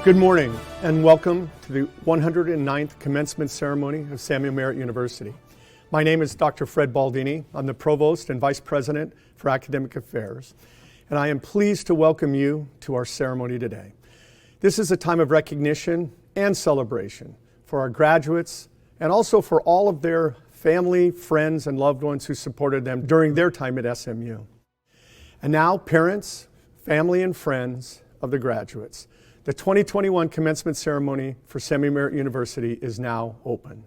Good morning and welcome to the 109th commencement ceremony of SMU Merritt University. My name is Dr. Fred Baldini. I'm the Provost and Vice President for Academic Affairs, and I am pleased to welcome you to our ceremony today. This is a time of recognition and celebration for our graduates and also for all of their family, friends, and loved ones who supported them during their time at SMU. And now, parents, family, and friends of the graduates, the 2021 commencement ceremony for SMU Merritt University is now open.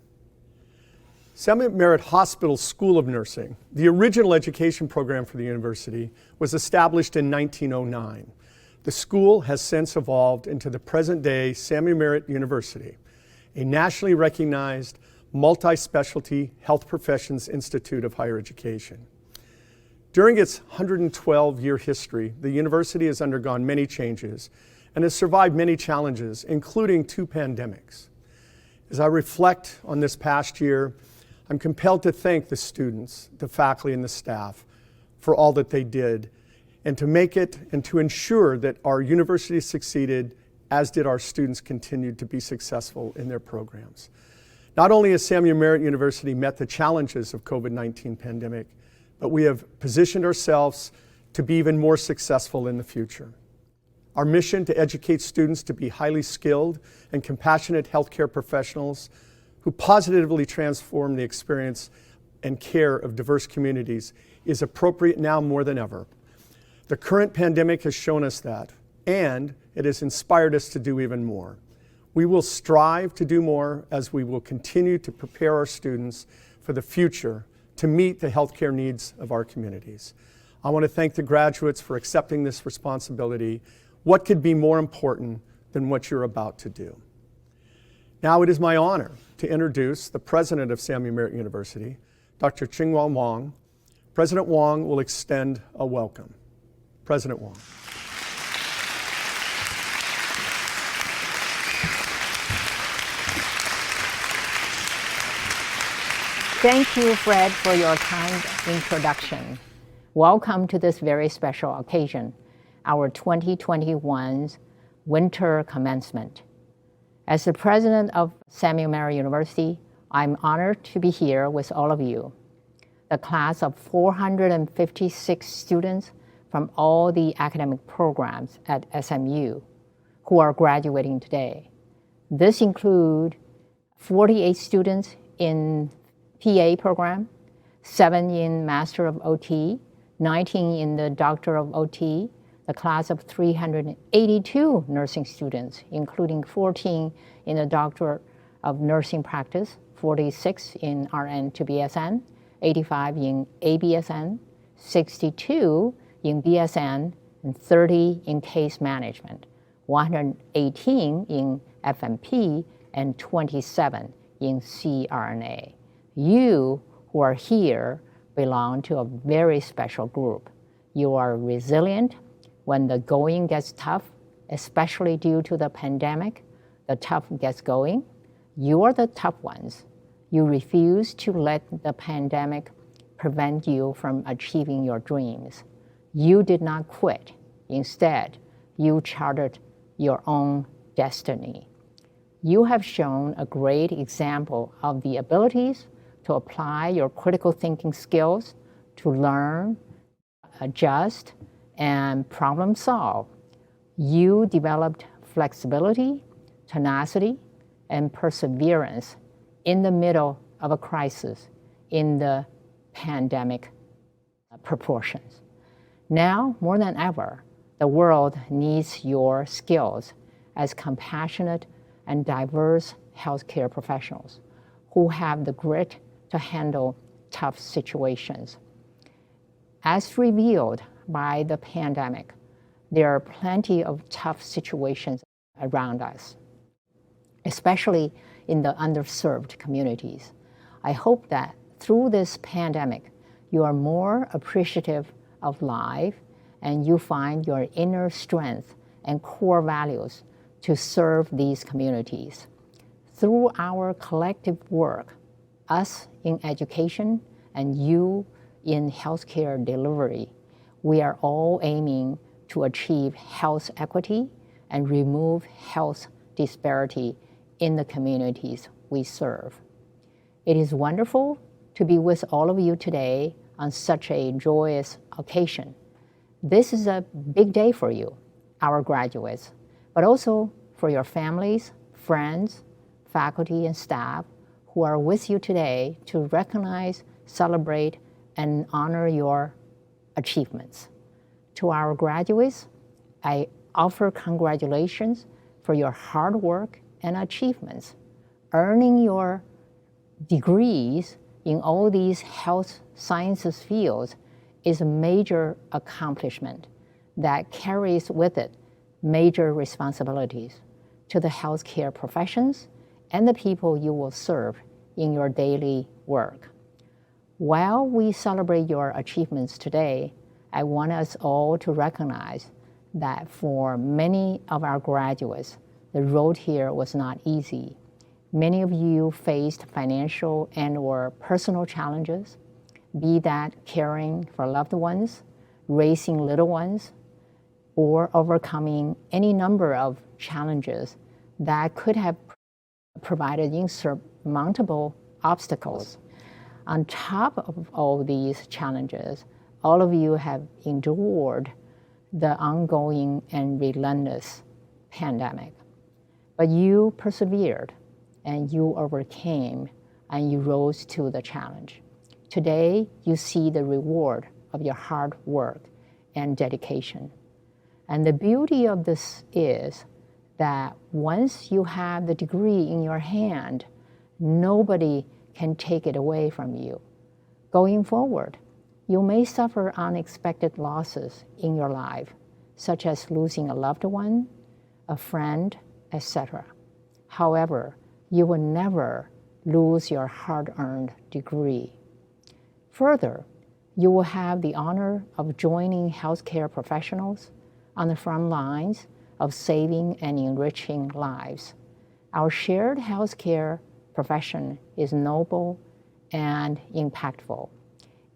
SMU Merritt Hospital School of Nursing, the original education program for the university, was established in 1909. The school has since evolved into the present-day SMU Merritt University, a nationally recognized multi-specialty health professions institute of higher education. During its 112-year history, the university has undergone many changes and has survived many challenges, including 2 pandemics. As I reflect on this past year, I'm compelled to thank the students, the faculty, and the staff for all that they did, and to make it and to ensure that our university succeeded, as did our students continued to be successful in their programs. Not only has SMU Merritt University met the challenges of COVID-19 pandemic, but we have positioned ourselves to be even more successful in the future. Our mission to educate students to be highly skilled and compassionate healthcare professionals who positively transform the experience and care of diverse communities is appropriate now more than ever. The current pandemic has shown us that, and it has inspired us to do even more. We will strive to do more as we will continue to prepare our students for the future to meet the healthcare needs of our communities. I want to thank the graduates for accepting this responsibility. What could be more important than what you're about to do? Now it is my honor to introduce the president of SMU Merritt University, Dr. Ching-Hua Wang. President Wang will extend a welcome. President Wang. Thank you, Fred, for your kind introduction. Welcome to this very special occasion, our 2021's winter commencement. As the president of SMU Merritt University, I'm honored to be here with all of you, the class of 456 students from all the academic programs at SMU who are graduating today. This includes 48 students in PA program, 7 in Master of OT, 19 in the Doctor of OT, the class of 382 nursing students, including 14 in the Doctor of Nursing Practice, 46 in RN to BSN, 85 in ABSN, 62 in BSN, and 30 in Case Management, 118 in FMP, and 27 in CRNA. You who are here belong to a very special group. You are resilient when the going gets tough, especially due to the pandemic. The tough gets going. You are the tough ones. You refuse to let the pandemic prevent you from achieving your dreams. You did not quit. Instead, you charted your own destiny. You have shown a great example of the abilities to apply your critical thinking skills to learn, adjust, and problem solve. You developed flexibility, tenacity, and perseverance in the middle of a crisis in the pandemic proportions. Now, more than ever, the world needs your skills as compassionate and diverse healthcare professionals who have the grit to handle tough situations. As revealed by the pandemic, there are plenty of tough situations around us, especially in the underserved communities. I hope that through this pandemic, you are more appreciative of life and you find your inner strength and core values to serve these communities. Through our collective work, us in education and you in healthcare delivery, we are all aiming to achieve health equity and remove health disparity in the communities we serve. It is wonderful to be with all of you today on such a joyous occasion. This is a big day for you, our graduates, but also for your families, friends, faculty, and staff who are with you today to recognize, celebrate, and honor your achievements. To our graduates, I offer congratulations for your hard work and achievements. Earning your degrees in all these health sciences fields is a major accomplishment that carries with it major responsibilities to the healthcare professions and the people you will serve in your daily work. While we celebrate your achievements today, I want us all to recognize that for many of our graduates, the road here was not easy. Many of you faced financial and/or personal challenges, be that caring for loved ones, raising little ones, or overcoming any number of challenges that could have provided insurmountable obstacles. On top of all these challenges, all of you have endured the ongoing and relentless pandemic. But you persevered, and you overcame, and you rose to the challenge. Today, you see the reward of your hard work and dedication. And the beauty of this is that once you have the degree in your hand, nobody can take it away from you. Going forward, you may suffer unexpected losses in your life, such as losing a loved one, a friend, etc. However, you will never lose your hard-earned degree. Further, you will have the honor of joining healthcare professionals on the front lines of saving and enriching lives. Our shared healthcare profession is noble and impactful,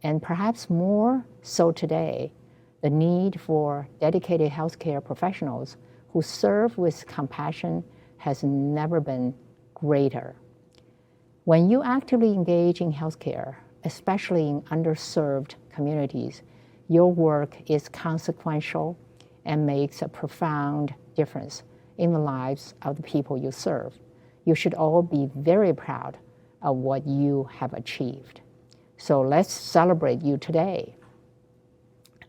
and perhaps more so today, the need for dedicated healthcare professionals who serve with compassion has never been greater. When you actively engage in healthcare, especially in underserved communities, your work is consequential and makes a profound difference in the lives of the people you serve. You should all be very proud of what you have achieved. So let's celebrate you today.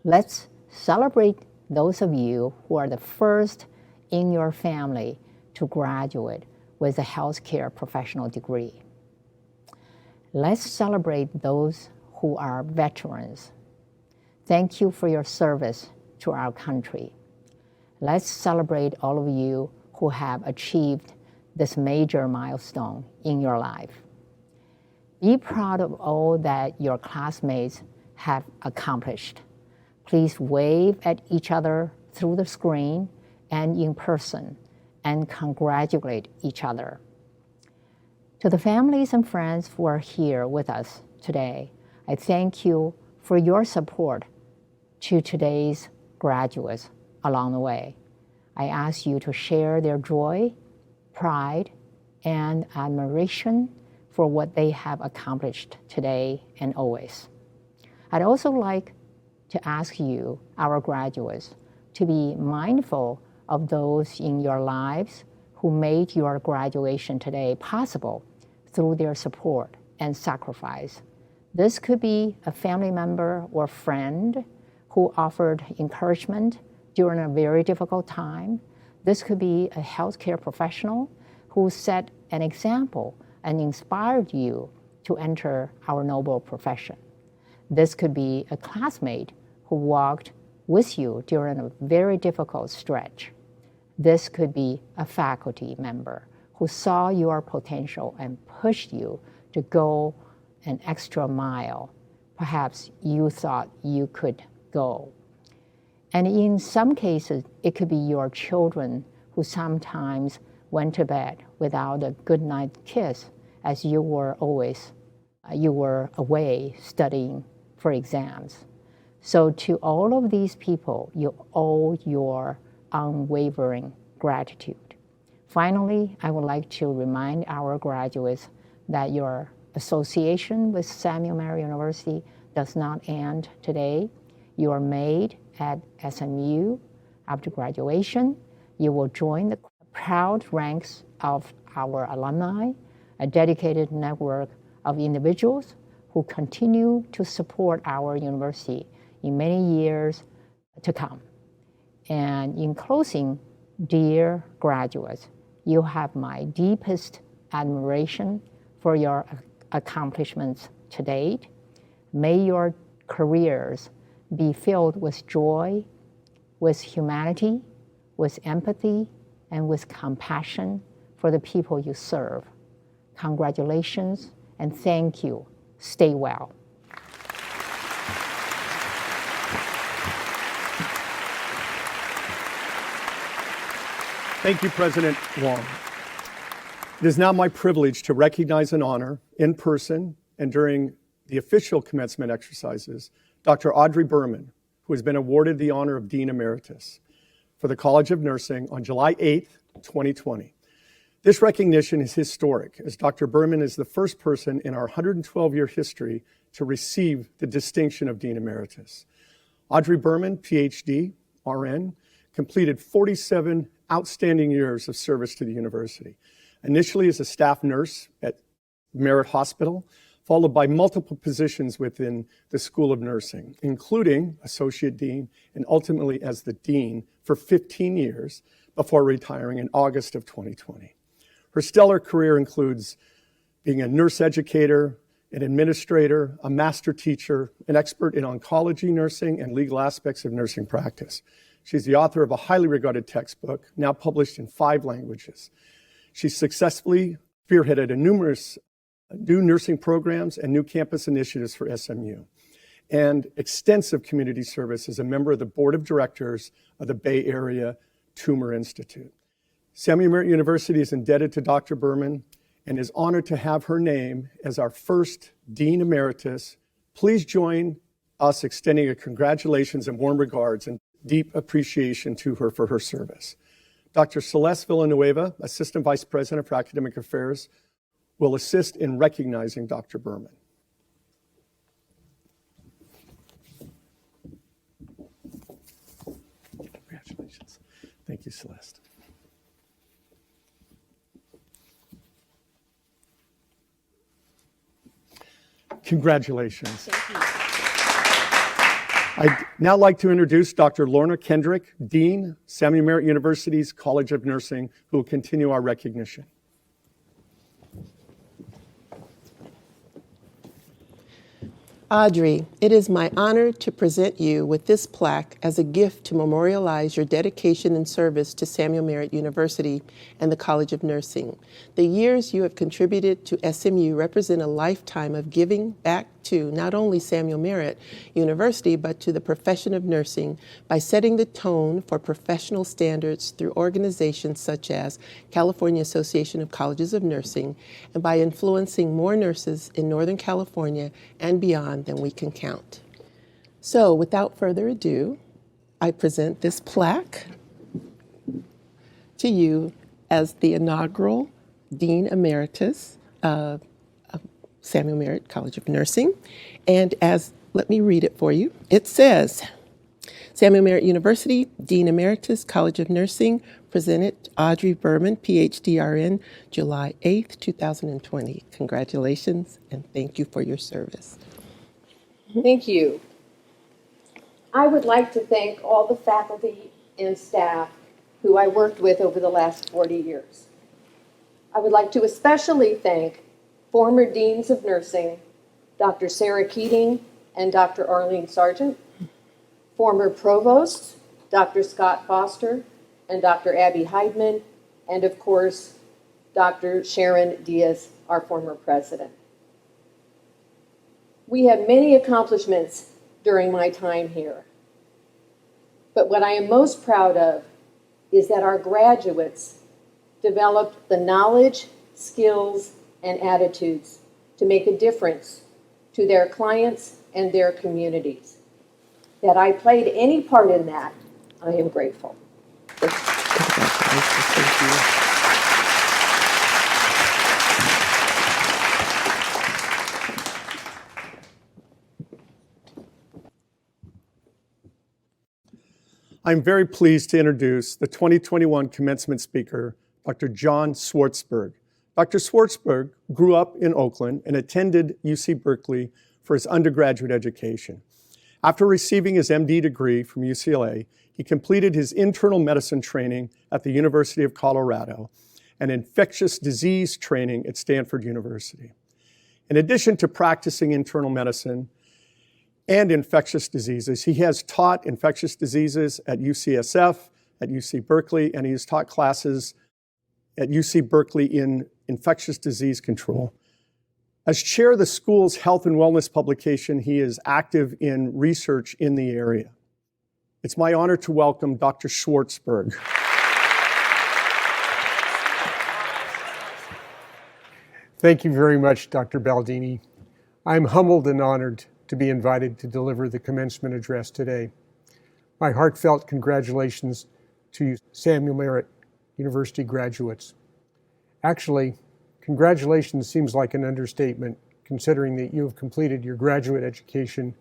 Let's celebrate those of you who are the first in your family to graduate with a healthcare professional degree. Let's celebrate those who are veterans. Thank you for your service to our country. Let's celebrate all of you who have achieved this major milestone in your life. Be proud of all that your classmates have accomplished. Please wave at each other through the screen and in person, and congratulate each other. To the families and friends who are here with us today, I thank you for your support to today's graduates along the way. I ask you to share their joy, pride, and admiration for what they have accomplished today and always. I'd also like to ask you, our graduates, to be mindful of those in your lives who made your graduation today possible through their support and sacrifice. This could be a family member or friend who offered encouragement during a very difficult time. This could be a healthcare professional who set an example and inspired you to enter our noble profession. This could be a classmate who walked with you during a very difficult stretch. This could be a faculty member who saw your potential and pushed you to go an extra mile. Perhaps you thought you could go. And in some cases, it could be your children who sometimes went to bed without a good night kiss as you were away studying for exams. So to all of these people, you owe your unwavering gratitude. Finally, I would like to remind our graduates that your association with Samuel Merritt University does not end today. You are made at SMU. After graduation, you will join the proud ranks of our alumni, a dedicated network of individuals who continue to support our university in many years to come. And in closing, dear graduates, you have my deepest admiration for your accomplishments to date. May your careers be filled with joy, with humanity, with empathy, and with compassion for the people you serve. Congratulations and thank you. Stay well. Thank you, President Wang. It is now my privilege to recognize and honor in person and during the official commencement exercises, Dr. Audrey Berman, who has been awarded the honor of Dean Emeritus for the College of Nursing on July 8th, 2020. This recognition is historic, as Dr. Berman is the first person in our 112-year history to receive the distinction of Dean Emeritus. Audrey Berman, PhD, RN, completed 47 outstanding years of service to the university, initially as a staff nurse at Merritt Hospital, followed by multiple positions within the School of Nursing, including Associate Dean and ultimately as the Dean for 15 years before retiring in August of 2020. Her stellar career includes being a nurse educator, an administrator, a master teacher, an expert in oncology nursing and legal aspects of nursing practice. She's the author of a highly regarded textbook, now published in 5 languages. She successfully spearheaded numerous new nursing programs and new campus initiatives for SMU, and extensive community service as a member of the board of directors of the Bay Area Tumor Institute. Samuel Merritt University is indebted to Dr. Berman and is honored to have her name as our first Dean Emeritus. Please join us extending a congratulations and warm regards and deep appreciation to her for her service. Dr. Celeste Villanueva, Assistant Vice President for Academic Affairs, will assist in recognizing Dr. Berman. Congratulations. Thank you, Celeste. Congratulations. Thank you. I'd now like to introduce Dr. Lorna Kendrick, Dean, Samuel Merritt University's College of Nursing, who will continue our recognition. Audrey, it is my honor to present you with this plaque as a gift to memorialize your dedication and service to Samuel Merritt University and the College of Nursing. The years you have contributed to SMU represent a lifetime of giving back to not only Samuel Merritt University, but to the profession of nursing by setting the tone for professional standards through organizations such as California Association of Colleges of Nursing, and by influencing more nurses in Northern California and beyond than we can count. So without further ado, I present this plaque to you as the inaugural Dean Emeritus of Samuel Merritt College of Nursing. And let me read it for you. It says, Samuel Merritt University, Dean Emeritus, College of Nursing, presented Audrey Berman, PhD RN, July 8th, 2020. Congratulations, and thank you for your service. Thank you. I would like to thank all the faculty and staff who I worked with over the last 40 years. I would like to especially thank former deans of nursing, Dr. Sarah Keating and Dr. Arlene Sargent, former provosts, Dr. Scott Foster and Dr. Abby Heidman, and of course, Dr. Sharon Diaz, our former president. We have many accomplishments during my time here, but what I am most proud of is that our graduates developed the knowledge, skills, and attitudes to make a difference to their clients and their communities. That I played any part in that, I am grateful. Thank you. Thank you. I'm very pleased to introduce the 2021 commencement speaker, Dr. John Swartzberg. Dr. Swartzberg grew up in Oakland and attended UC Berkeley for his undergraduate education. After receiving his MD degree from UCLA, he completed his internal medicine training at the University of Colorado and infectious disease training at Stanford University. In addition to practicing internal medicine and infectious diseases, he has taught infectious diseases at UCSF, at UC Berkeley, and he has taught classes at UC Berkeley in infectious disease control. As chair of the school's health and wellness publication, he is active in research in the area. It's my honor to welcome Dr. Swartzberg. Thank you very much, Dr. Baldini. I'm humbled and honored to be invited to deliver the commencement address today. My heartfelt congratulations to you, Samuel Merritt University graduates. Actually, congratulations seems like an understatement, considering that you have completed your graduate education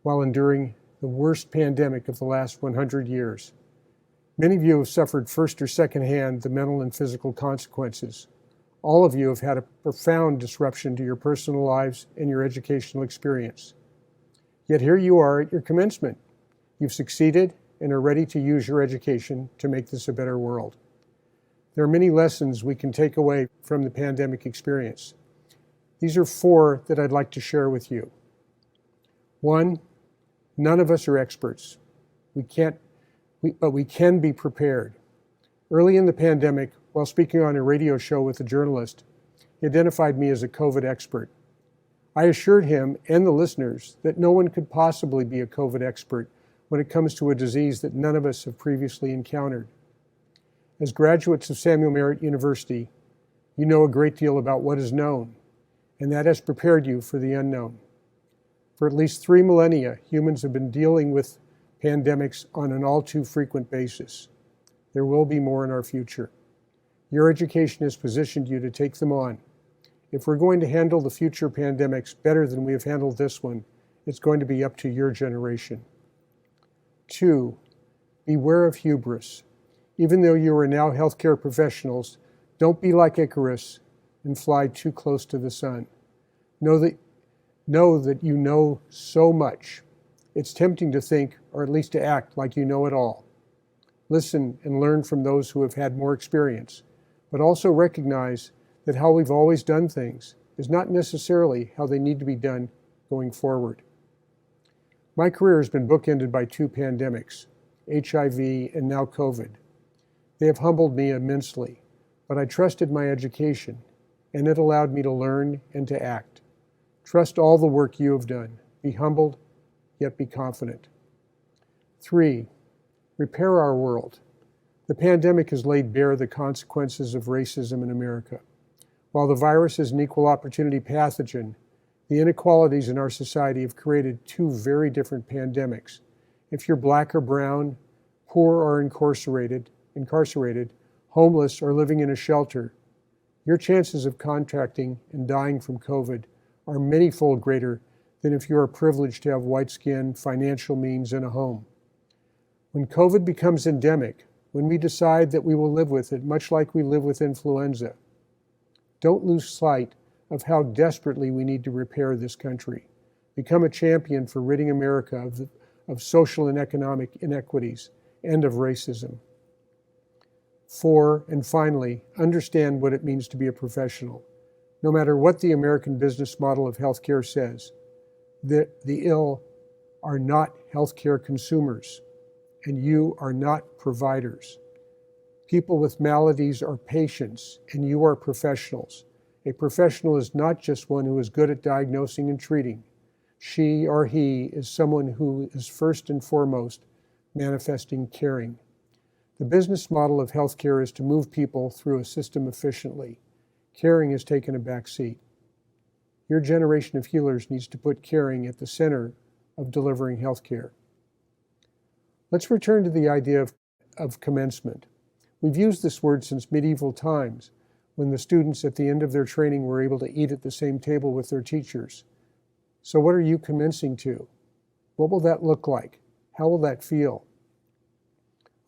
while enduring the worst pandemic of the last 100 years. Many of you have suffered first or second hand the mental and physical consequences. All of you have had a profound disruption to your personal lives and your educational experience. Yet here you are at your commencement. You've succeeded and are ready to use your education to make this a better world. There are many lessons we can take away from the pandemic experience. These are 4 that I'd like to share with you. 1, none of us are experts. But we can be prepared. Early in the pandemic, while speaking on a radio show with a journalist, he identified me as a COVID expert. I assured him and the listeners that no one could possibly be a COVID expert when it comes to a disease that none of us have previously encountered. As graduates of Samuel Merritt University, you know a great deal about what is known, and that has prepared you for the unknown. For at least 3 millennia, humans have been dealing with pandemics on an all too frequent basis. There will be more in our future. Your education has positioned you to take them on. If we're going to handle the future pandemics better than we have handled this one, it's going to be up to your generation. 2, beware of hubris. Even though you are now healthcare professionals, don't be like Icarus and fly too close to the sun. Know that you know so much. It's tempting to think, or at least to act, like you know it all. Listen and learn from those who have had more experience, but also recognize that how we've always done things is not necessarily how they need to be done going forward. My career has been bookended by 2 pandemics, HIV and now COVID. They have humbled me immensely, but I trusted my education, and it allowed me to learn and to act. Trust all the work you have done. Be humbled, yet be confident. 3, repair our world. The pandemic has laid bare the consequences of racism in America. While the virus is an equal opportunity pathogen, the inequalities in our society have created 2 very different pandemics. If you're black or brown, poor or incarcerated, homeless or living in a shelter, your chances of contracting and dying from COVID are many-fold greater than if you are privileged to have white skin, financial means, and a home. When COVID becomes endemic, when we decide that we will live with it, much like we live with influenza, don't lose sight of how desperately we need to repair this country. Become a champion for ridding America of social and economic inequities and of racism. 4, and finally, understand what it means to be a professional. No matter what the American business model of healthcare says, the ill are not healthcare consumers, and you are not providers. People with maladies are patients, and you are professionals. A professional is not just one who is good at diagnosing and treating. She or he is someone who is first and foremost manifesting caring. The business model of healthcare is to move people through a system efficiently. Caring has taken a back seat. Your generation of healers needs to put caring at the center of delivering healthcare. Let's return to the idea of commencement. We've used this word since medieval times, when the students at the end of their training were able to eat at the same table with their teachers. So what are you commencing to? What will that look like? How will that feel?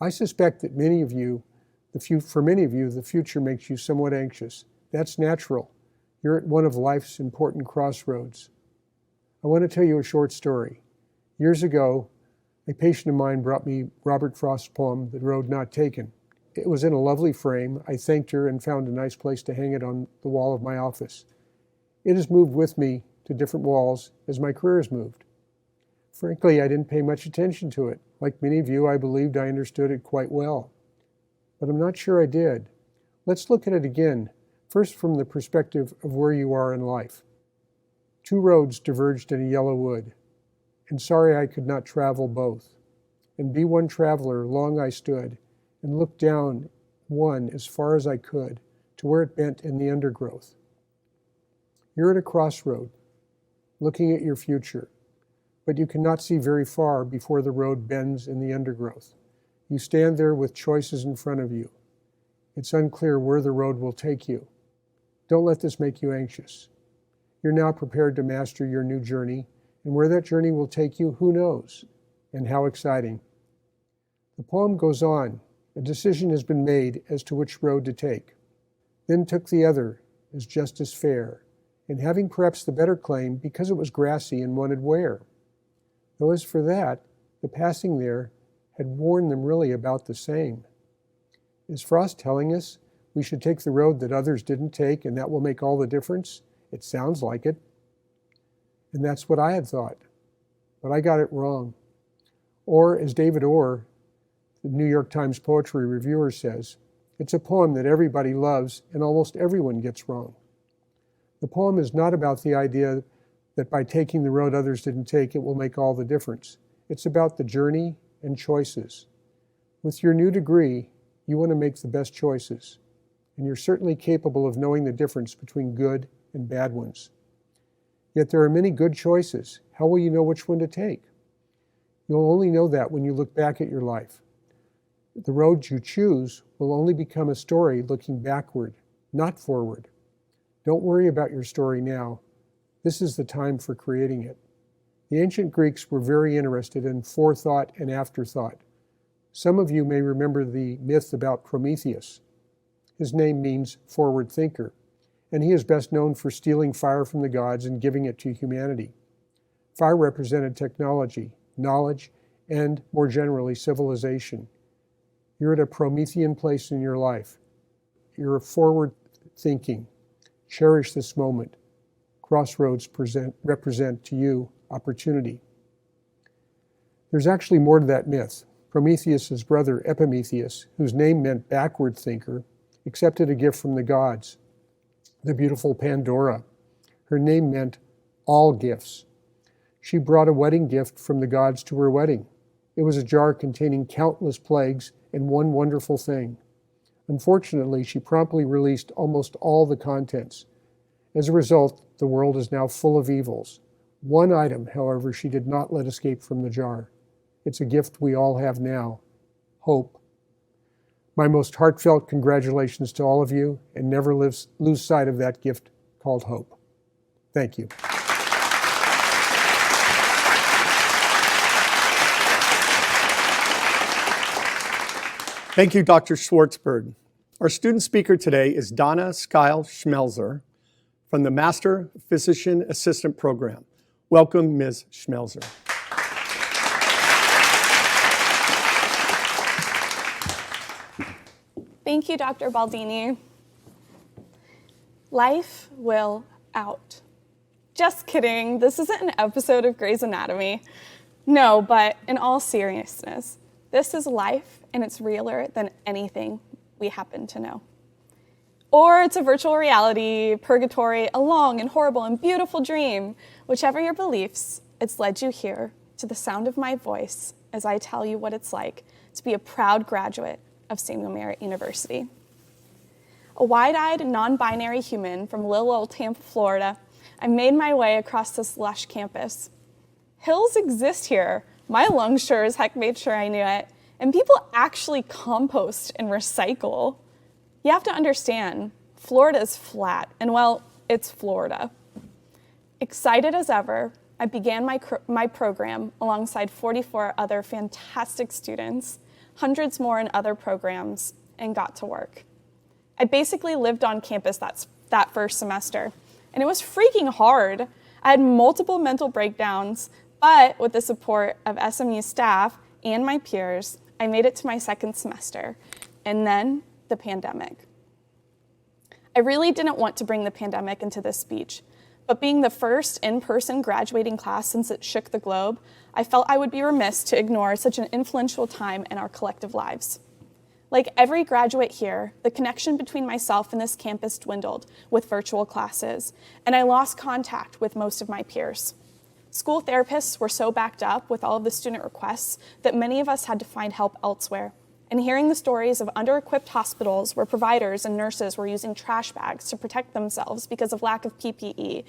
I suspect that for many of you, the future makes you somewhat anxious. That's natural. You're at one of life's important crossroads. I want to tell you a short story. Years ago, a patient of mine brought me Robert Frost's poem, The Road Not Taken. It was in a lovely frame. I thanked her and found a nice place to hang it on the wall of my office. It has moved with me to different walls as my career has moved. Frankly, I didn't pay much attention to it. Like many of you, I believed I understood it quite well. But I'm not sure I did. Let's look at it again, first from the perspective of where you are in life. Two roads diverged in a yellow wood, and sorry I could not travel both. And be one traveler, long I stood, and looked down one as far as I could to where it bent in the undergrowth. You're at a crossroad, looking at your future, but you cannot see very far before the road bends in the undergrowth. You stand there with choices in front of you. It's unclear where the road will take you. Don't let this make you anxious. You're now prepared to master your new journey, and where that journey will take you, who knows? And how exciting. The poem goes on. A decision has been made as to which road to take. Then took the other as just as fair, and having perhaps the better claim because it was grassy and wanted wear. Though as for that, the passing there had warned them really about the same. Is Frost telling us we should take the road that others didn't take and that will make all the difference? It sounds like it. And that's what I had thought, but I got it wrong. Or as David Orr, the New York Times poetry reviewer, says, it's a poem that everybody loves and almost everyone gets wrong. The poem is not about the idea that by taking the road others didn't take, it will make all the difference. It's about the journey and choices. With your new degree, you want to make the best choices, and you're certainly capable of knowing the difference between good and bad ones. Yet there are many good choices. How will you know which one to take? You'll only know that when you look back at your life. The road you choose will only become a story looking backward, not forward. Don't worry about your story now. This is the time for creating it. The ancient Greeks were very interested in forethought and afterthought. Some of you may remember the myth about Prometheus. His name means forward thinker, and he is best known for stealing fire from the gods and giving it to humanity. Fire represented technology, knowledge, and more generally, civilization. You're at a Promethean place in your life. You're forward thinking. Cherish this moment. Crossroads represent to you opportunity. There's actually more to that myth. Prometheus' brother Epimetheus, whose name meant backward thinker, accepted a gift from the gods, the beautiful Pandora. Her name meant all gifts. She brought a wedding gift from the gods to her wedding. It was a jar containing countless plagues and one wonderful thing. Unfortunately, she promptly released almost all the contents. As a result, the world is now full of evils. One item, however, she did not let escape from the jar. It's a gift we all have now, hope. My most heartfelt congratulations to all of you, and never lose sight of that gift called hope. Thank you. Thank you, Dr. Swartzberg. Our student speaker today is Donna Skye Schmelzer from the Master Physician Assistant Program. Welcome, Ms. Schmelzer. Thank you, Dr. Baldini. Life will out. Just kidding, this isn't an episode of Grey's Anatomy. No, but in all seriousness, this is life, and it's realer than anything we happen to know. Or it's a virtual reality, purgatory, a long and horrible and beautiful dream. Whichever your beliefs, it's led you here to the sound of my voice as I tell you what it's like to be a proud graduate of SMU Merritt University. A wide-eyed, non-binary human from little old Tampa, Florida, I made my way across this lush campus. Hills exist here. My lungs sure as heck made sure I knew it. And people actually compost and recycle. You have to understand, Florida is flat, and well, it's Florida. Excited as ever, I began my program alongside 44 other fantastic students, hundreds more in other programs, and got to work. I basically lived on campus that first semester, and it was freaking hard. I had multiple mental breakdowns, but with the support of SMU staff and my peers, I made it to my second semester, and then the pandemic. I really didn't want to bring the pandemic into this speech, but being the first in-person graduating class since it shook the globe, I felt I would be remiss to ignore such an influential time in our collective lives. Like every graduate here, the connection between myself and this campus dwindled with virtual classes, and I lost contact with most of my peers. School therapists were so backed up with all of the student requests that many of us had to find help elsewhere. And hearing the stories of under-equipped hospitals where providers and nurses were using trash bags to protect themselves because of lack of PPE,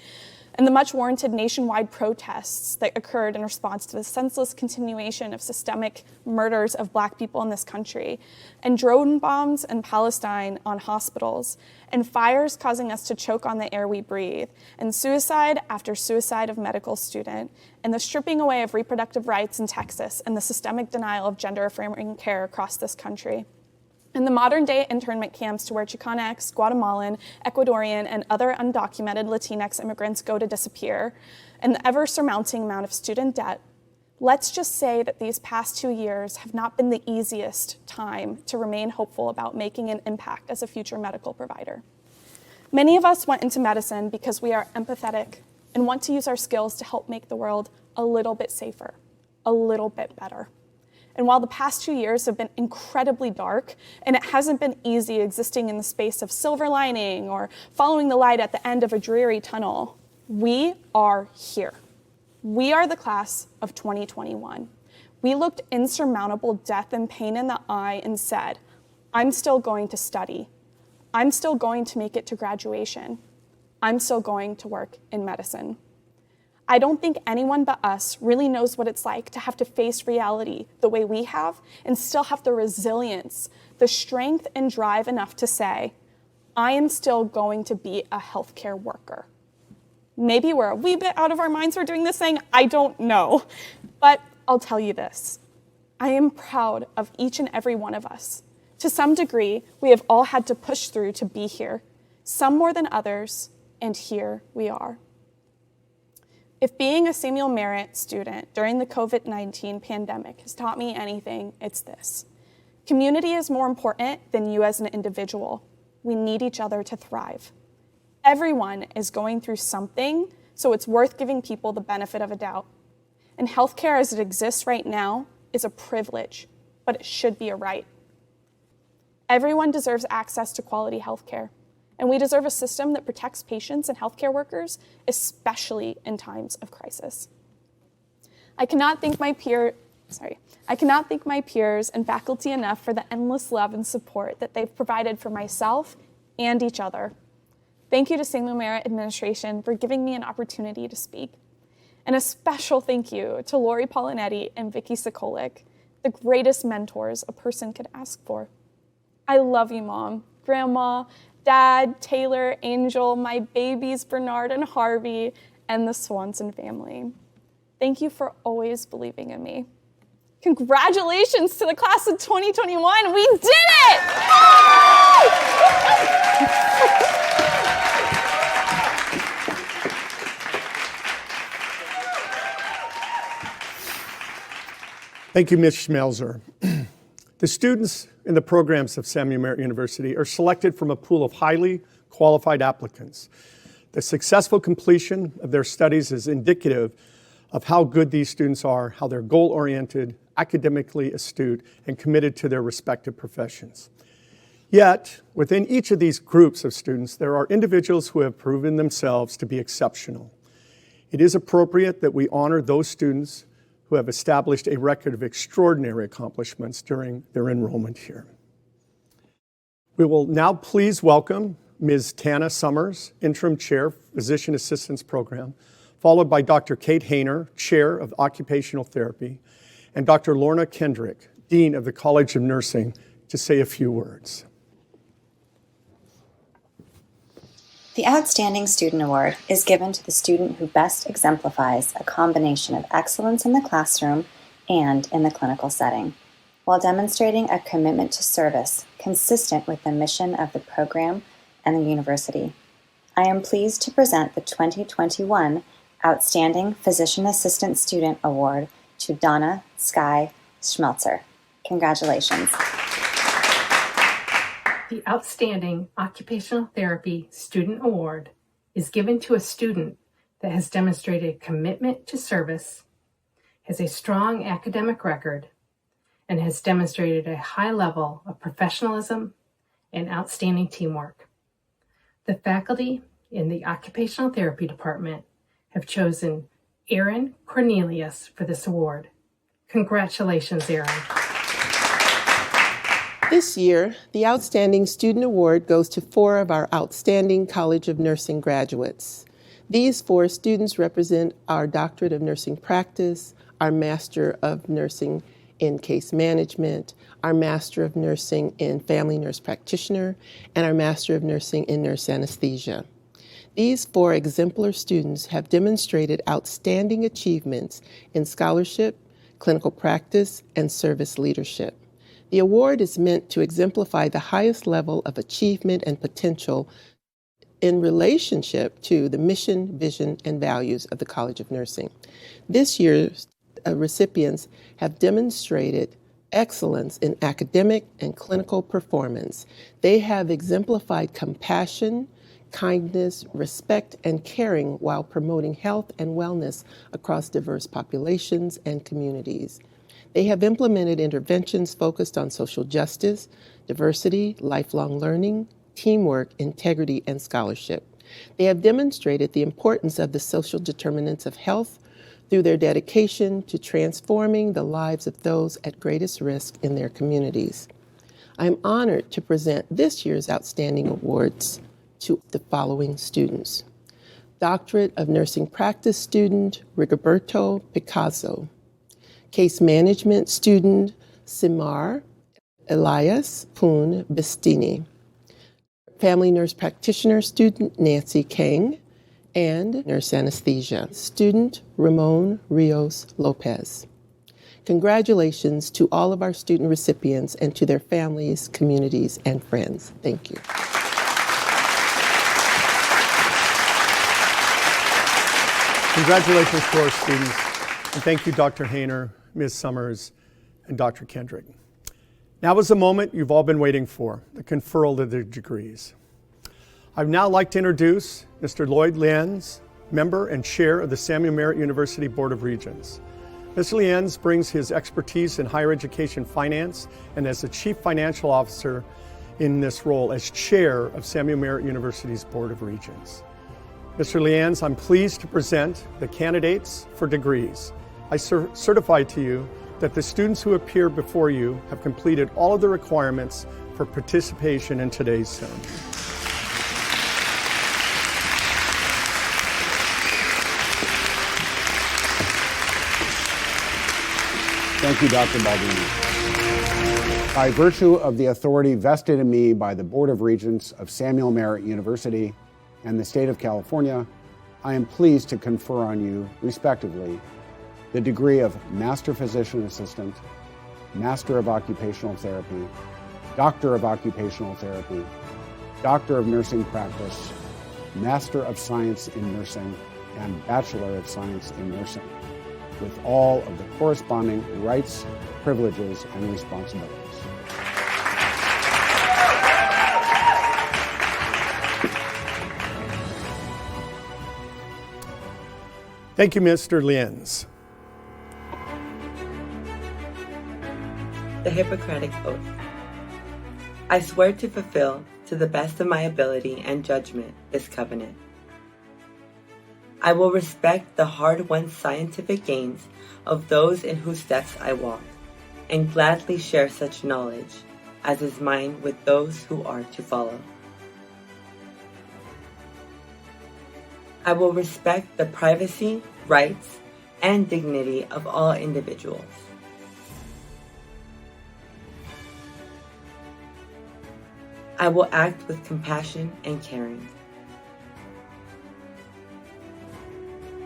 and the much-warranted nationwide protests that occurred in response to the senseless continuation of systemic murders of Black people in this country, and drone bombs in Palestine on hospitals, and fires causing us to choke on the air we breathe, and suicide after suicide of medical student, and the stripping away of reproductive rights in Texas, and the systemic denial of gender-affirming care across this country. And the modern-day internment camps to where Chicanx, Guatemalan, Ecuadorian, and other undocumented Latinx immigrants go to disappear, and the ever-surmounting amount of student debt, let's just say that these past 2 years have not been the easiest time to remain hopeful about making an impact as a future medical provider. Many of us went into medicine because we are empathetic and want to use our skills to help make the world a little bit safer, a little bit better. And while the past 2 years have been incredibly dark, and it hasn't been easy existing in the space of silver lining or following the light at the end of a dreary tunnel, we are here. We are the class of 2021. We looked insurmountable death and pain in the eye and said, I'm still going to study. I'm still going to make it to graduation. I'm still going to work in medicine. I don't think anyone but us really knows what it's like to have to face reality the way we have and still have the resilience, the strength and drive enough to say, I am still going to be a healthcare worker. Maybe we're a wee bit out of our minds for doing this thing, I don't know. But I'll tell you this, I am proud of each and every one of us. To some degree, we have all had to push through to be here, some more than others, and here we are. If being a Samuel Merritt student during the COVID-19 pandemic has taught me anything, it's this. Community is more important than you as an individual. We need each other to thrive. Everyone is going through something, so it's worth giving people the benefit of a doubt. And healthcare as it exists right now is a privilege, but it should be a right. Everyone deserves access to quality healthcare. And we deserve a system that protects patients and healthcare workers, especially in times of crisis. I cannot thank my peers and faculty enough for the endless love and support that they've provided for myself and each other. Thank you to Samuel Merritt administration for giving me an opportunity to speak. And a special thank you to Lori Polinetti and Vicki Sokolik, the greatest mentors a person could ask for. I love you, Mom, Grandma, Dad, Taylor, Angel, my babies, Bernard and Harvey, and the Swanson family. Thank you for always believing in me. Congratulations to the class of 2021. We did it! Thank you, Ms. Schmelzer. The students in the programs of SMU Merritt University are selected from a pool of highly qualified applicants. The successful completion of their studies is indicative of how good these students are, how they're goal-oriented, academically astute, and committed to their respective professions. Yet, within each of these groups of students, there are individuals who have proven themselves to be exceptional. It is appropriate that we honor those students who have established a record of extraordinary accomplishments during their enrollment here. We will now please welcome Ms. Tana Summers, Interim Chair, Physician Assistance Program, followed by Dr. Kate Hayner, Chair of Occupational Therapy, and Dr. Lorna Kendrick, Dean of the College of Nursing, to say a few words. The Outstanding Student Award is given to the student who best exemplifies a combination of excellence in the classroom and in the clinical setting, while demonstrating a commitment to service consistent with the mission of the program and the university. I am pleased to present the 2021 Outstanding Physician Assistant Student Award to Donna, Skye, Schmelzer. Congratulations. The Outstanding Occupational Therapy Student Award is given to a student that has demonstrated commitment to service, has a strong academic record, and has demonstrated a high level of professionalism and outstanding teamwork. The faculty in the Occupational Therapy Department have chosen Aaron Cornelius for this award. Congratulations, Aaron. This year, the Outstanding Student Award goes to 4 of our outstanding College of Nursing graduates. These 4 students represent our Doctorate of Nursing Practice, our Master of Nursing in Case Management, our Master of Nursing in Family Nurse Practitioner, and our Master of Nursing in Nurse Anesthesia. These 4 exemplar students have demonstrated outstanding achievements in scholarship, clinical practice, and service leadership. The award is meant to exemplify the highest level of achievement and potential in relationship to the mission, vision, and values of the College of Nursing. This year's recipients have demonstrated excellence in academic and clinical performance. They have exemplified compassion, kindness, respect, and caring while promoting health and wellness across diverse populations and communities. They have implemented interventions focused on social justice, diversity, lifelong learning, teamwork, integrity, and scholarship. They have demonstrated the importance of the social determinants of health through their dedication to transforming the lives of those at greatest risk in their communities. I am honored to present this year's Outstanding Awards to the following students. Doctorate of Nursing Practice student, Rigoberto Picasso. Case Management student, Simar Elias Poon Bastini. Family Nurse Practitioner student, Nancy Kang. And Nurse Anesthesia student, Ramon Rios Lopez. Congratulations to all of our student recipients and to their families, communities, and friends. Thank you. Congratulations to our students, and thank you, Dr. Hayner, Ms. Summers, and Dr. Kendrick. Now is the moment you've all been waiting for, the conferral of the degrees. I'd now like to introduce Mr. Lloyd Lienz, member and chair of the SMU Merritt University Board of Regents. Mr. Lienz brings his expertise in higher education finance and as the chief financial officer in this role as chair of SMU Merritt University's Board of Regents. Mr. Lienz, I'm pleased to present the candidates for degrees. I certify to you that the students who appear before you have completed all of the requirements for participation in today's ceremony. Thank you, Dr. Baldini. By virtue of the authority vested in me by the Board of Regents of SMU Merritt University and the state of California, I am pleased to confer on you, respectively, the degree of Master Physician Assistant, Master of Occupational Therapy, Doctor of Occupational Therapy, Doctor of Nursing Practice, Master of Science in Nursing, and Bachelor of Science in Nursing, with all of the corresponding rights, privileges, and responsibilities. Thank you, Mr. Lienz. The Hippocratic Oath. I swear to fulfill, to the best of my ability and judgment, this covenant. I will respect the hard-won scientific gains of those in whose steps I walk, and gladly share such knowledge as is mine with those who are to follow. I will respect the privacy, rights, and dignity of all individuals. I will act with compassion and caring.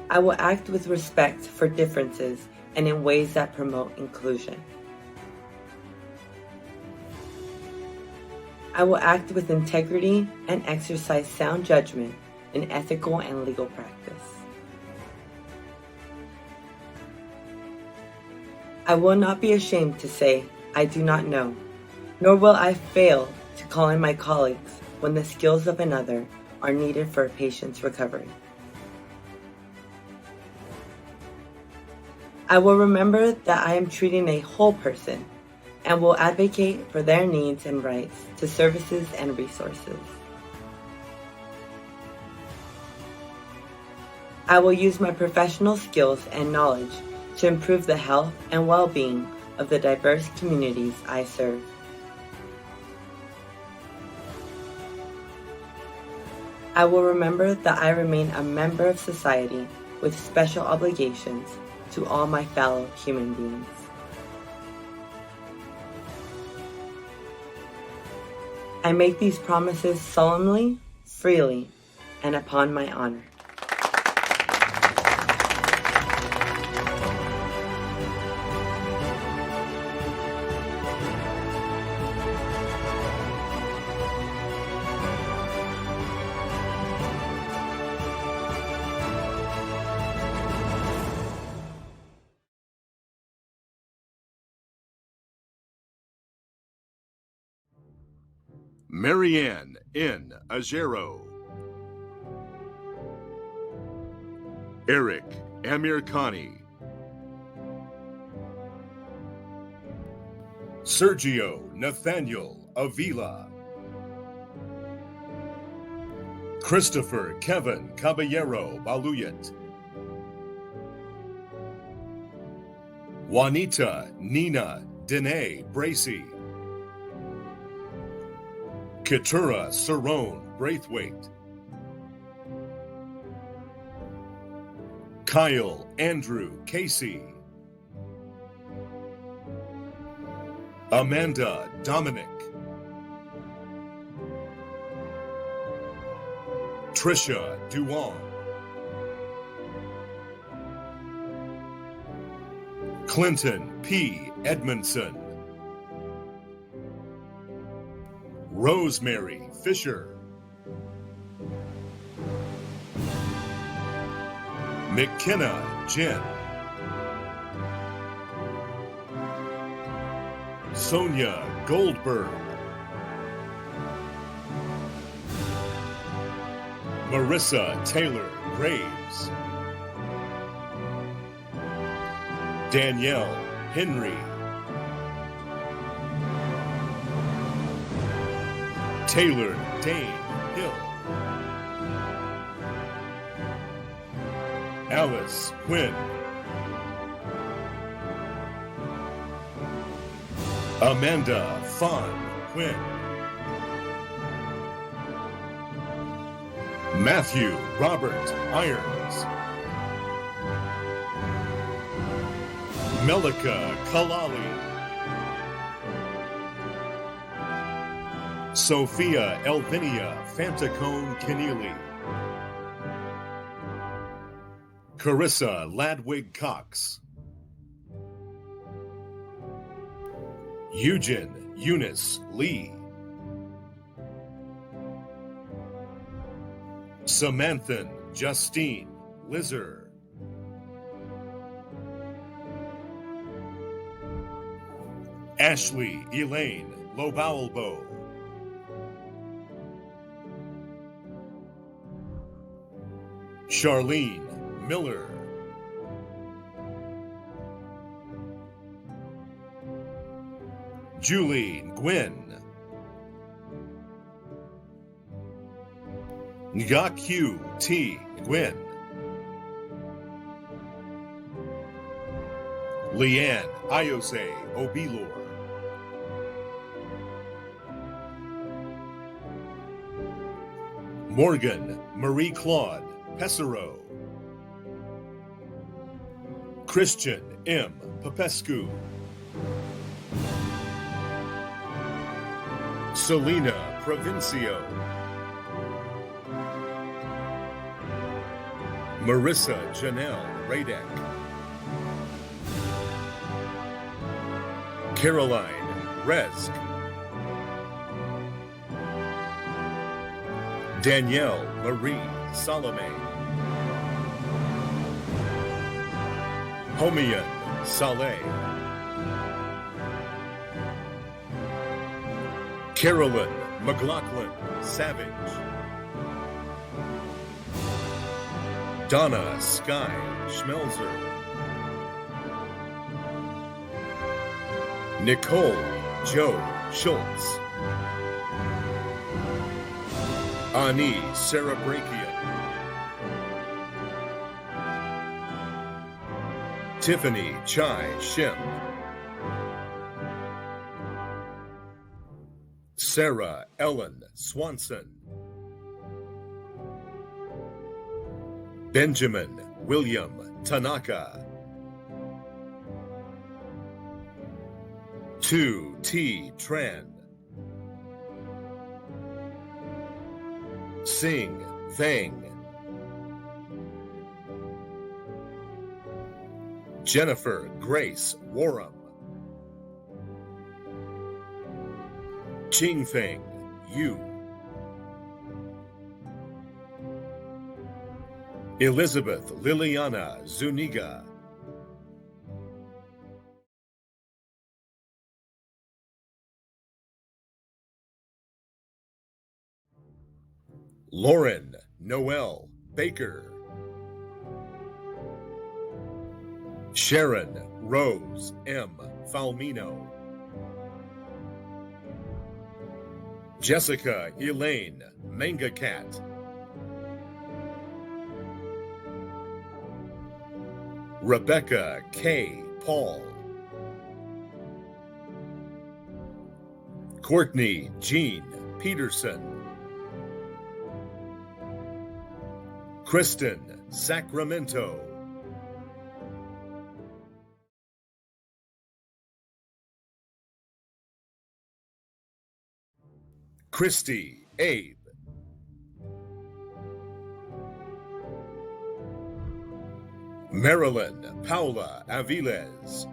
I will act with respect for differences and in ways that promote inclusion. I will act with integrity and exercise sound judgment in ethical and legal practice. I will not be ashamed to say, I do not know, nor will I fail to call in my colleagues when the skills of another are needed for a patient's recovery. I will remember that I am treating a whole person and will advocate for their needs and rights to services and resources. I will use my professional skills and knowledge to improve the health and well-being of the diverse communities I serve. I will remember that I remain a member of society with special obligations to all my fellow human beings. I make these promises solemnly, freely, and upon my honor. Marianne N. Ajero, Eric Amirkhani, Sergio Nathaniel Avila, Christopher Kevin Caballero Baluyat, Juanita Nina Dene Bracy, Keturah Cerrone Braithwaite, Kyle Andrew Casey, Amanda Dominic, Trisha Duong, Clinton P. Edmondson, Rosemary Fisher, McKenna Jen, Sonia Goldberg, Marissa Taylor Graves, Danielle Henry, Taylor Dane Hill, Alice Quinn, Amanda Fawn Quinn, Matthew Robert Irons, Melika Kalali, Sophia Elvinia Fantacone Keneally, Carissa Ladwig Cox, Eugen Eunice Lee, Samanthan Justine Lizer, Ashley Elaine Lobowelbo, Charlene Miller, Julie Gwynn, Ngakyu T. Gwynn, Leanne Ayose Obilor, Morgan Marie Claude Pesaro, Christian M. Selena Provincio, Marissa Janelle Radek, Caroline Resk, Danielle Marie Salome, Homian Saleh, Carolyn McLaughlin Savage, Donna Skye Schmelzer, Nicole Joe Schultz, Ani Sarabrakian, Tiffany Chai Shim, Sarah Ellen Swanson, Benjamin William Tanaka, 2T Tran, Sing Vang, Jennifer Grace Warham, Ching-Feng Yu, Elizabeth Liliana Zuniga, Lauren Noel Baker, Sharon Rose M. Falmino, Jessica Elaine Manga Cat, Rebecca K. Paul, Courtney Jean Peterson, Kristen Sacramento, Christy Abe, Marilyn Paula Aviles,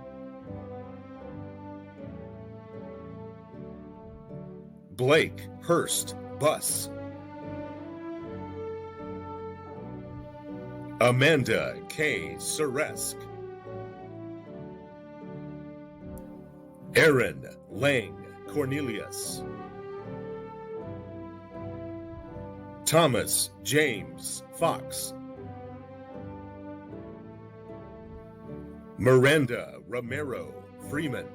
Blake Hurst Buss, Amanda K. Suresk, Aaron Lang Cornelius, Thomas James Fox, Miranda Romero Freeman,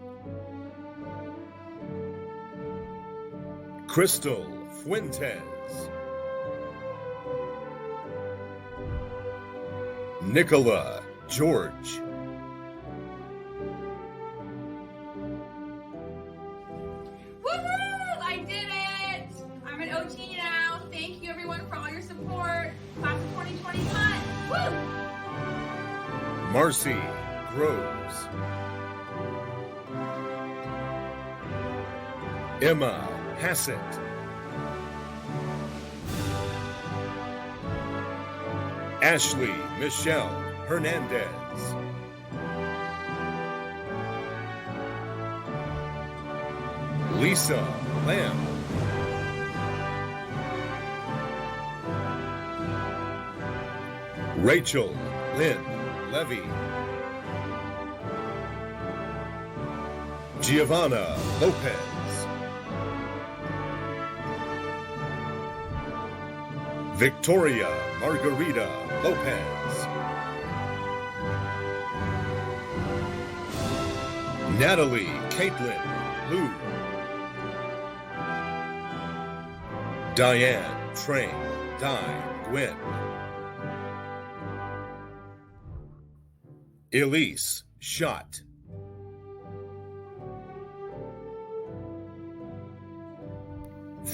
Crystal Fuentes, Nicola George, Woohoo! I did it! I'm an OT now. Thank you everyone for all your support. Class of 2021. Woo! Marcy Groves, Emma Hassett, Ashley Michelle Hernandez, Lisa Lamb, Rachel Lynn Levy, Giovanna Lopez, Victoria Margarita Lopez, Natalie Caitlin Liu, Diane Trang Dine Gwen, Elise Schott,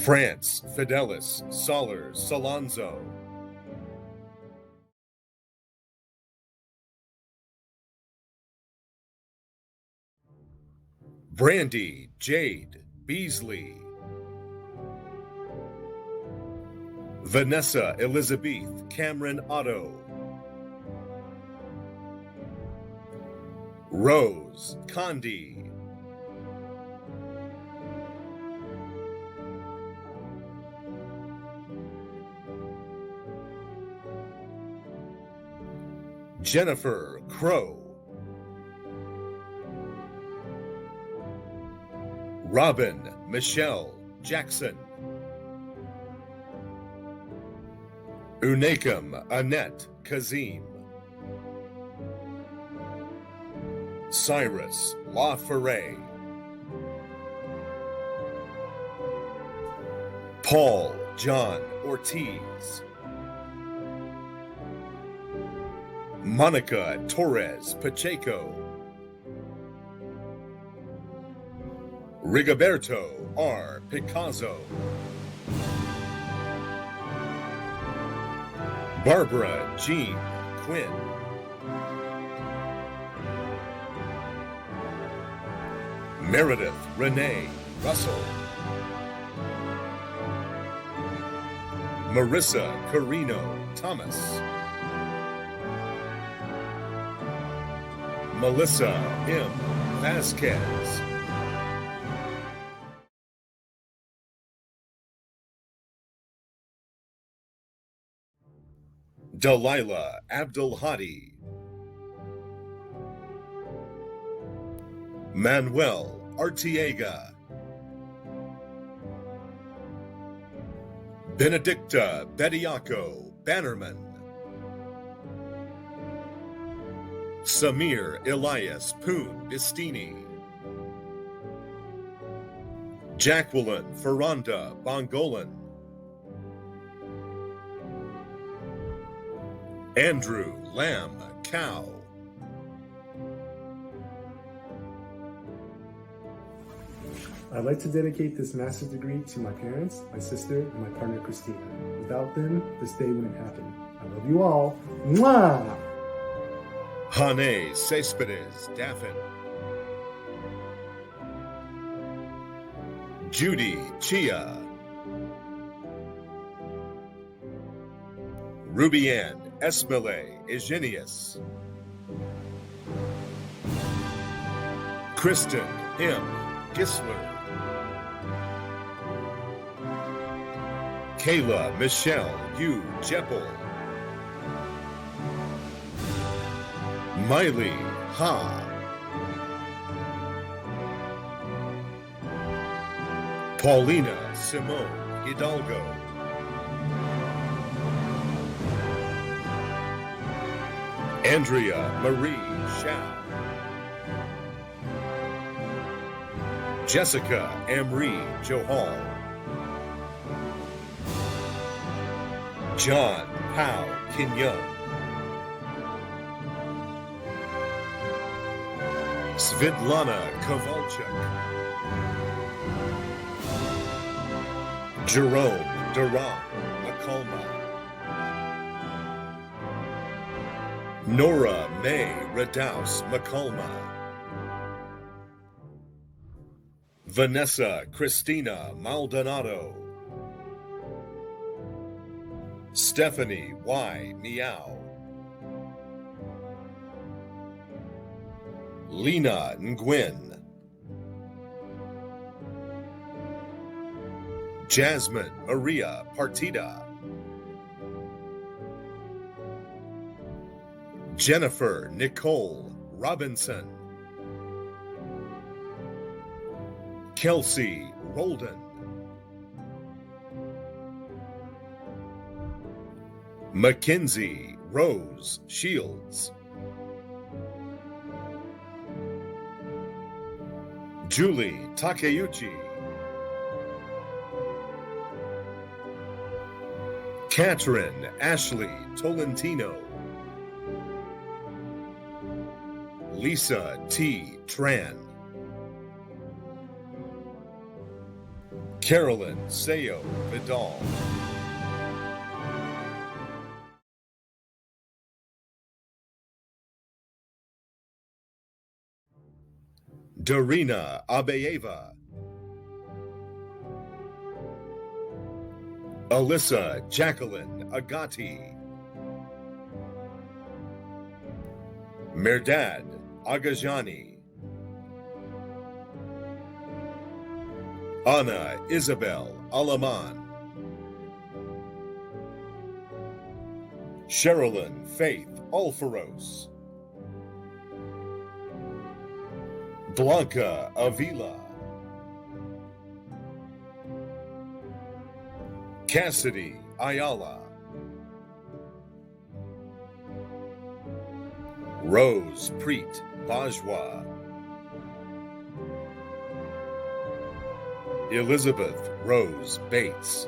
France Fidelis Soler Salonzo, Brandy Jade Beasley, Vanessa Elizabeth Cameron Otto. Rose Condi. Jennifer Crow. Robin Michelle Jackson. Unakam Annette Kazim. Cyrus LaFerre. Paul John Ortiz. Monica Torres Pacheco. Rigoberto R. Picasso. Barbara Jean Quinn. Meredith Renee Russell. Marissa Carino Thomas. Melissa M. Vasquez. Delilah Abdulhadi. Manuel Artiega. Benedicta Bediaco Bannerman. Samir Elias Poon Bistini. Jacqueline Ferranda Bongolan. Andrew Lamb Cow. I'd like to dedicate this master's degree to my parents, my sister, and my partner Christina. Without them, this day wouldn't happen. I love you all. Mwah! Hane Cespedes Daffin. Judy Chia. Rubianne Esmele Eugenius. Kristen M. Gisler. Kayla Michelle U. Jeppel. Miley Ha. Paulina Simone Hidalgo. Andrea Marie Shao. Jessica Amri Johal. John Pao Kinyun. Svitlana Kovalchuk. Jerome Durand McCulma. Nora May Redaus McCulma. Vanessa Christina Maldonado. Stephanie Y. Miao. Lena Nguyen. Jasmine Maria Partida. Jennifer Nicole Robinson. Kelsey Roldan. Mackenzie Rose Shields. Julie Takeuchi. Catherine Ashley Tolentino. Lisa T. Tran. Carolyn Sayo Vidal. Darina Abeyeva. Alyssa Jacqueline Agati, Merdad Agajani, Anna Isabel Alaman, Sherilyn Faith Alfaros, Blanca Avila, Cassidy Ayala, Rose Preet Bajwa, Elizabeth Rose Bates,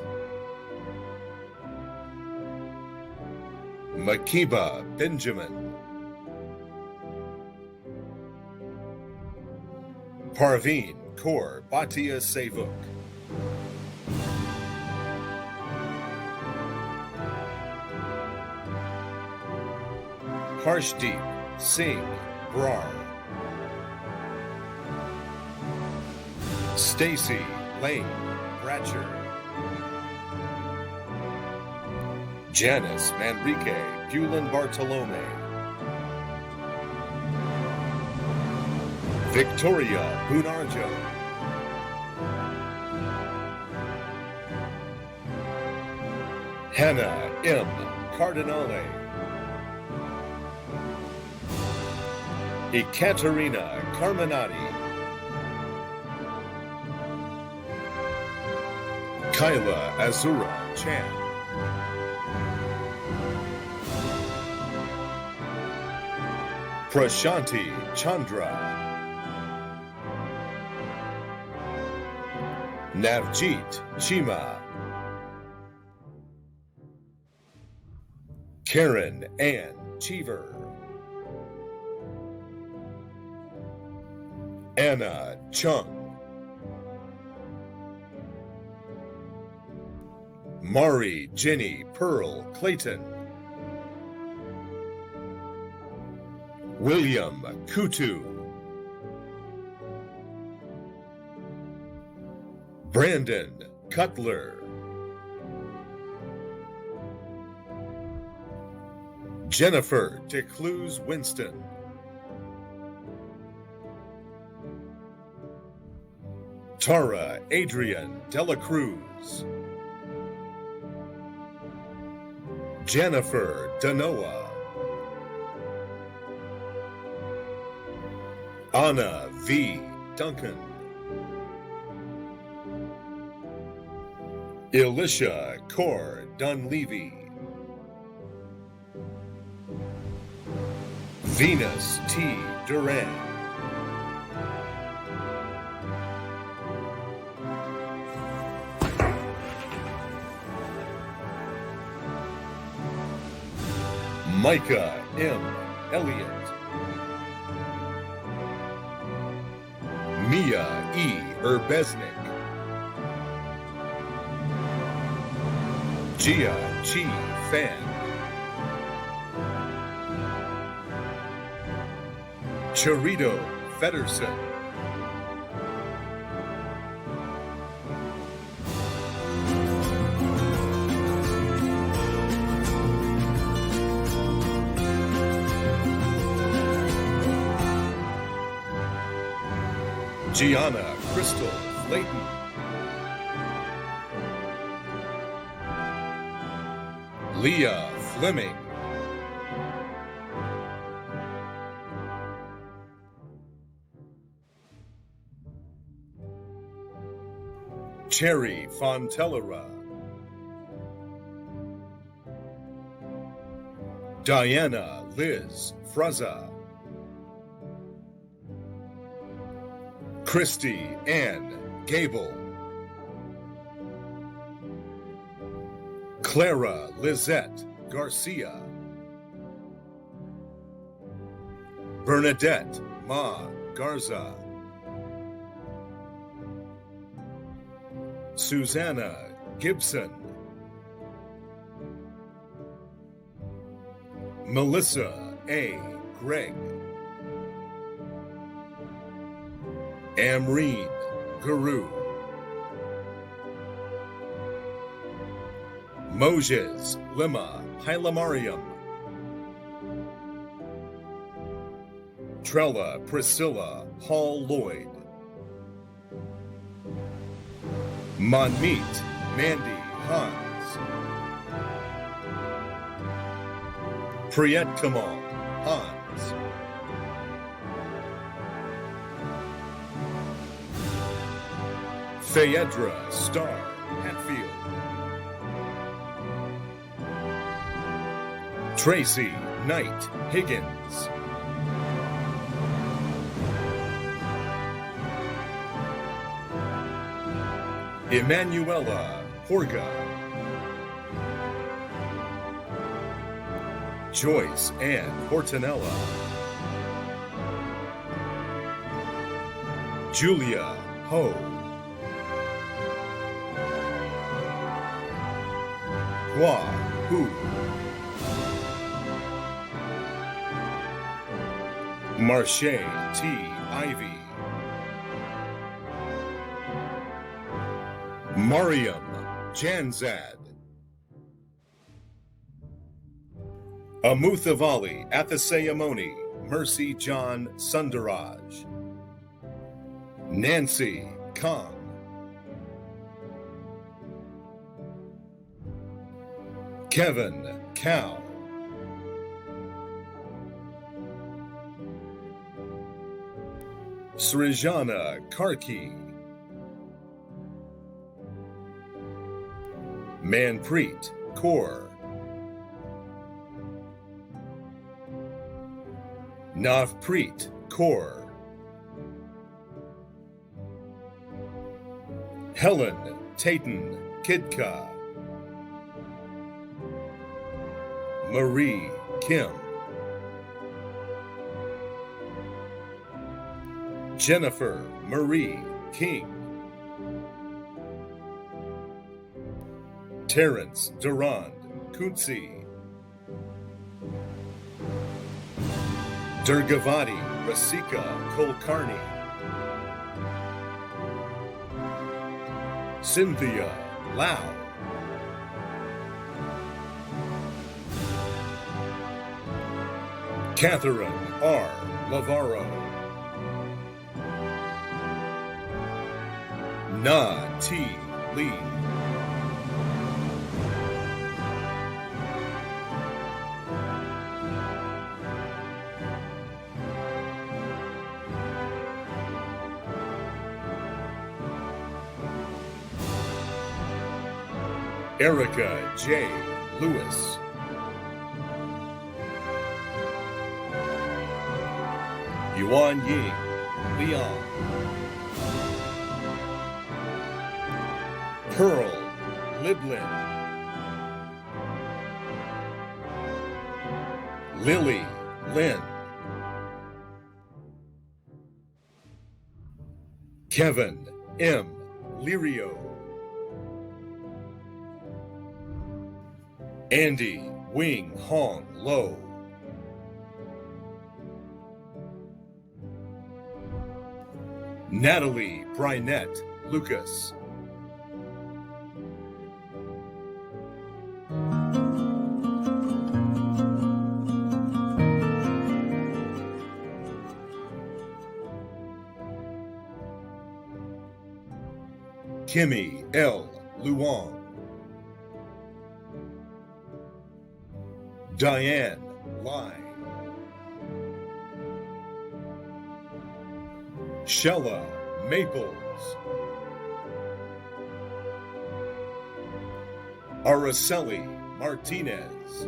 Makiba Benjamin, Parveen Kaur Bhatia Sevuk, Harshdeep Singh Brar, Stacy Lane Bratcher, Janice Manrique Gulen Bartolome, Victoria Bunarjo, Hannah M. Cardinale, Ekaterina Carminati, Kyla Azura Chan, Prashanti Chandra, Navjeet Chima, Karen Ann Cheever, Anna Chung, Mari Jenny Pearl Clayton, William Kutu, Brandon Cutler, Jennifer DeCluse Winston, Tara Adrian Dela Cruz, Jennifer Danoa, Anna V. Duncan, Elisha Kaur Dunleavy, Venus T. Duran, Micah M. Elliott, Mia E. Urbesnik, Gia Chi Fan, Charito Fedderson, Gianna Crystal Layton, Leah Fleming, Cherry Fontellera, Diana Liz Fraza, Christy Ann Gable, Clara Lizette Garcia, Bernadette Ma Garza, Susanna Gibson, Melissa A. Gregg, Amreen Guru, Moses Lima Hylamariam, Trella Priscilla Hall Lloyd, Monmeet Mandy Hans, Priyat Kamal Hans, Phaedra Star Hatfield, Tracy Knight Higgins, Emanuela Horga, Joyce Ann Hortonella, Julia Ho, Hua Hu, Marche T. Ivy, Mariam Janzad, Amuthavali Athasayamoni Mercy John Sundaraj, Nancy Kong, Kevin Cow, Srijana Karki, Manpreet Kaur, Navpreet Kaur, Helen Tayton Kidka, Marie Kim, Jennifer Marie King, Terrence Durand Kuntzi, Durgavati Rasika Kulkarni, Cynthia Lau, Catherine R. Lavaro, Na T. Lee, Erica J. Lewis, Yuan Ying Leon, Pearl Liblin, Lily Lynn, Kevin M. Lirio, Andy Wing Hong Lo, Natalie Brynette Lucas, Kimmy L. Luong, Diane Lai, Shella Maples, Araceli Martinez,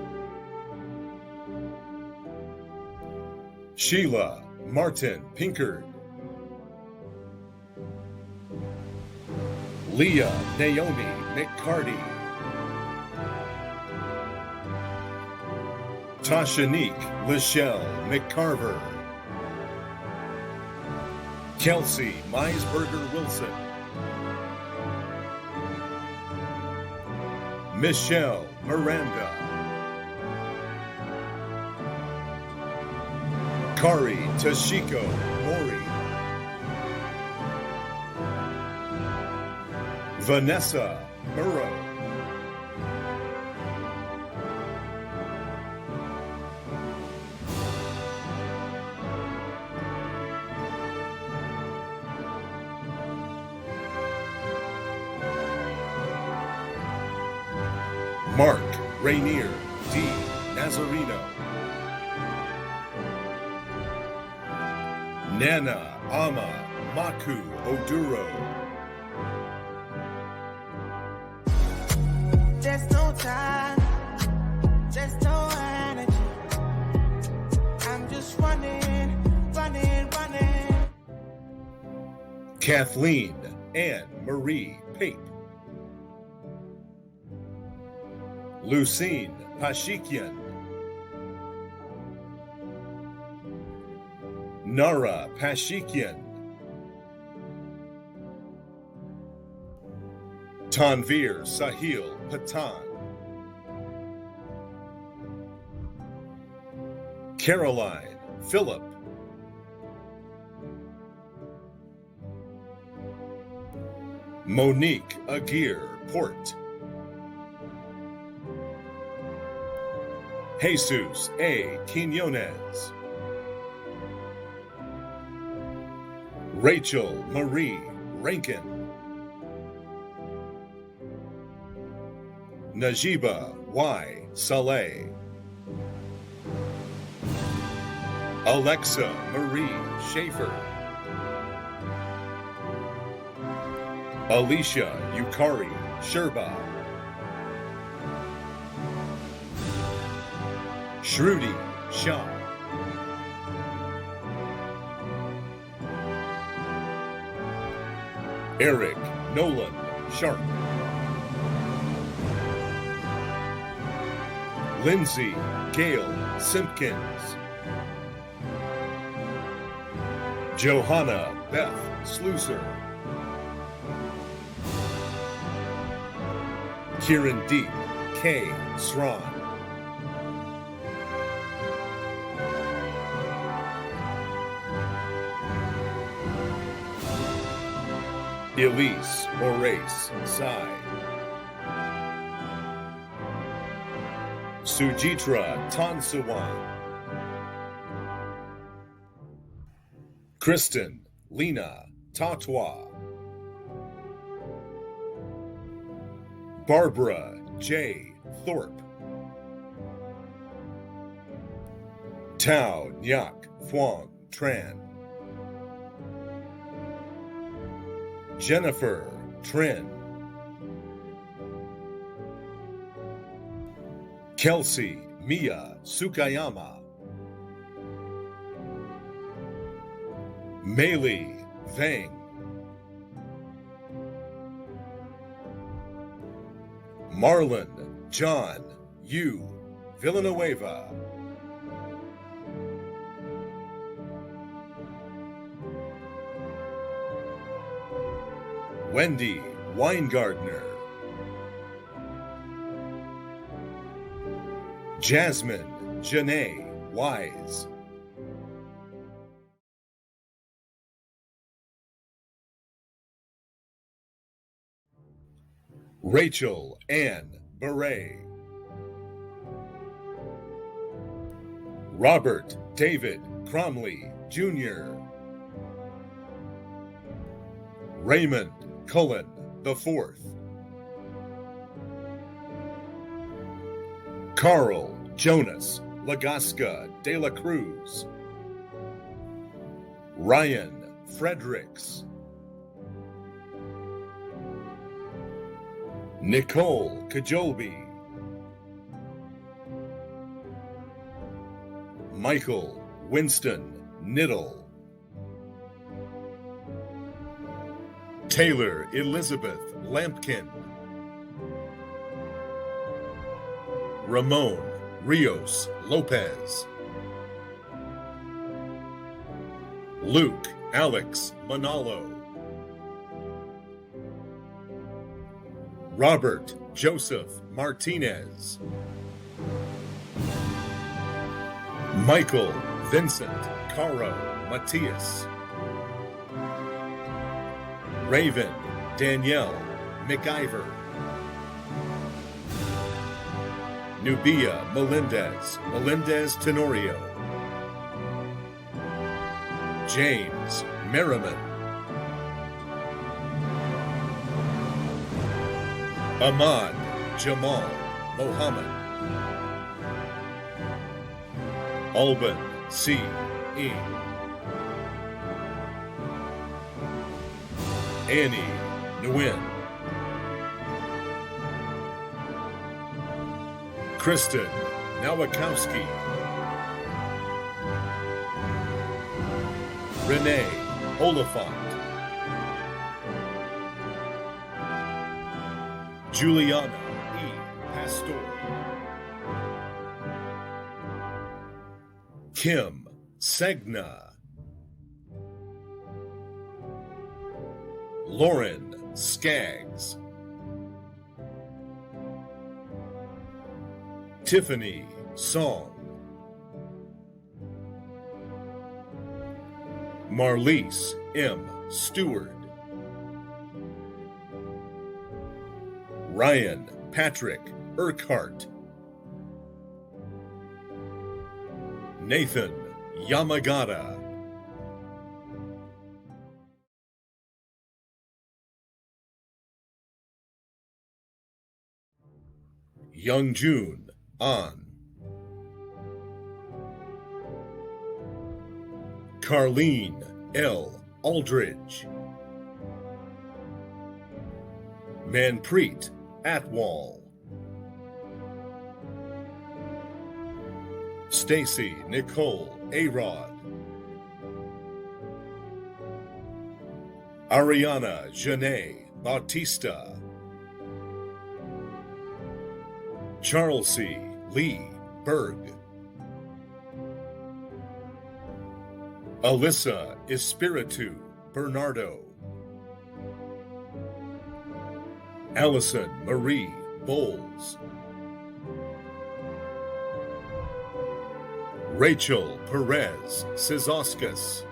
Sheila Martin Pinkard, Leah Naomi McCarty, Tashanique Lachelle McCarver, Kelsey Meisberger Wilson, Michelle Miranda, Kari Tashiko Mori, Vanessa Murrow, Mark Rainier D. Nazarino, Nana Ama Maku Oduro, There's no time, there's no energy. I'm just running. Kathleen Ann Marie Pape, Lucine Pashikian, Nara Pashikian, Tanvir Sahil Patan, Caroline Phillip, Monique Aguirre Port, Jesus A. Quinones, Rachel Marie Rankin, Najiba Y. Saleh, Alexa Marie Schaefer, Alicia Yukari Sherba, Shruti Shah, Eric Nolan Sharp, Lindsay Gail Simpkins, Johanna Beth Slusser, Kieran Deep K. Sron, Elise Horace Sai, Sujitra Tansawan, Kristen Lena Tatwa, Barbara J. Thorpe, Tao Nyak Phuong Tran, Jennifer Trin, Kelsey Mia Sukayama, Meili Vang, Marlon John U. Villanueva, Wendy Weingardner, Jasmine Janae Wise, Rachel Ann Beret, Robert David Cromley Jr., Raymond Cullen IV, Carl Jonas Lagasca de la Cruz, Ryan Fredericks, Nicole Kajolby, Michael Winston Niddle, Taylor Elizabeth Lampkin, Ramon Rios Lopez, Luke Alex Manalo, Robert Joseph Martinez, Michael Vincent Caro Matias, Raven Danielle McIver, Nubia Melendez Tenorio, James Merriman, Ahmad Jamal, Mohammed. Alban C. Ng. Annie Nguyen. Kristen Nowakowski. Renee Oliphant. Juliana E. Pastor. Kim Segna. Lauren Skaggs. Tiffany Song. Marlise M. Stewart. Ryan Patrick Urquhart. Nathan Yamagata. Youngjun An. Carlene L. Aldridge. Manpreet Atwal. Stacy Nicole Arod. Ariana Janae Bautista. Charles C. Lee Berg. Alyssa Espiritu Bernardo. Allison Marie Bowles. Rachel Perez Sizauskas.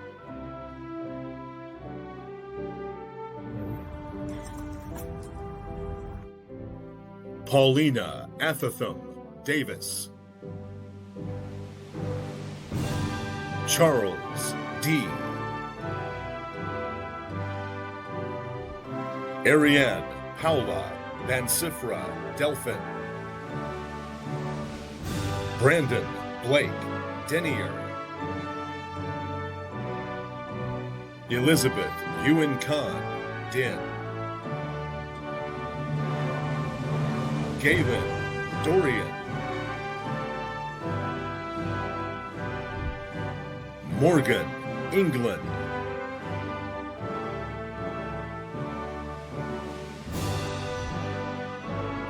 Paulina Athatham Davis. Charles D. Ariane Paula Vansifra Delphin. Brandon Blake Denier. Elizabeth Ewan Khan Din. Galen Dorian. Morgan England.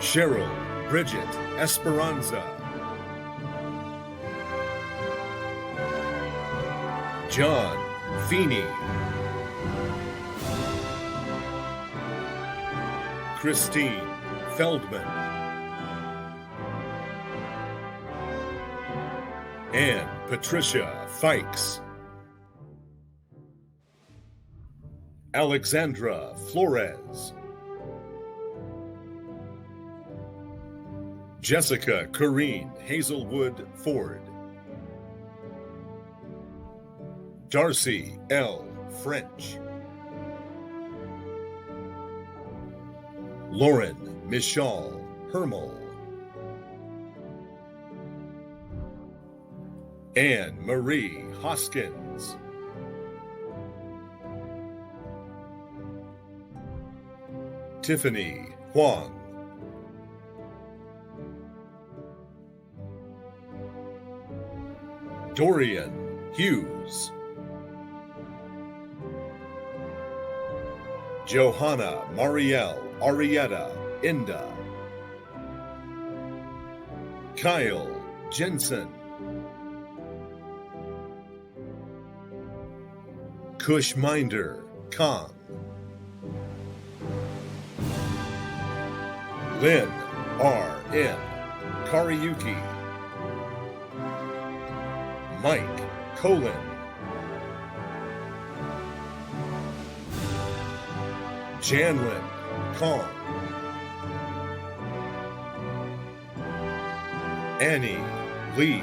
Cheryl Bridget Esperanza. John Feeney. Christine Feldman. And Patricia Fikes. Alexandra Flores. Jessica Corrine Hazelwood Ford. Darcy L. French. Lauren Michal Hermel. Anne Marie Hoskins. Tiffany Huang. Dorian Hughes. Johanna Marielle Arietta Inda. Kyle Jensen. Kushminder Khan. Lynn R.N. Kariyuki. Mike Colin. Janlin Kong. Annie Lee.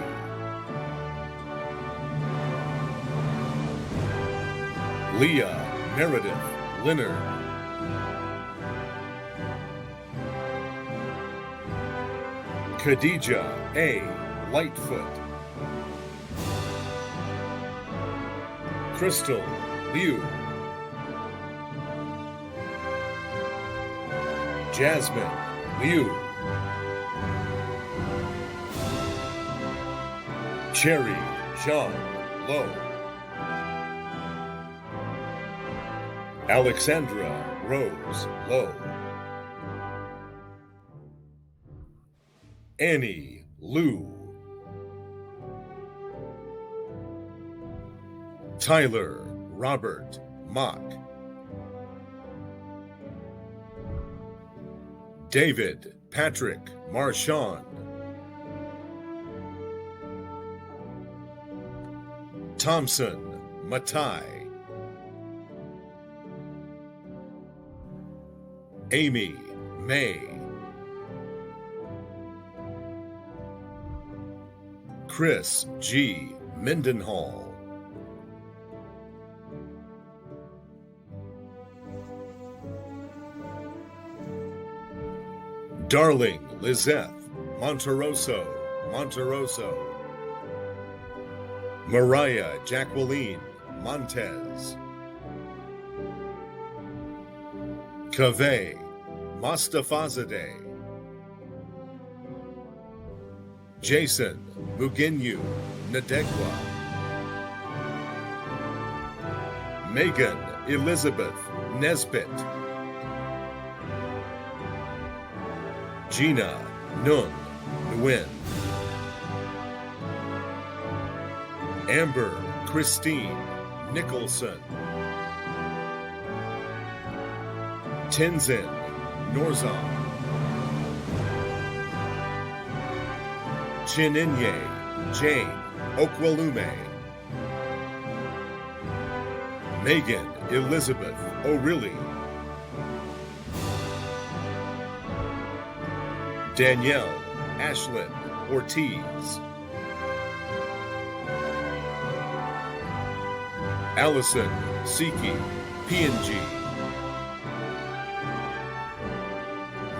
Leah Meredith Leonard. Khadija A. Lightfoot, Crystal Liu, Jasmine Liu, Cherry Zhang Lo, Alexandra Rose Lo, Annie Liu, Tyler Robert Mock, David Patrick Marchand, Thompson Matai, Amy May, Chris G. Mendenhall, Darling Lizeth Monteroso, Mariah Jacqueline Montez, Kaveh Mostafazadeh, Jason Muginyu Nadegwa, Megan Elizabeth Nesbitt, Gina Nun Nguyen, Amber Christine Nicholson, Tenzin Norzon, Chininye Jane Okwalume, Megan Elizabeth O'Reilly, Danielle Ashlyn Ortiz, Allison Siki PNG,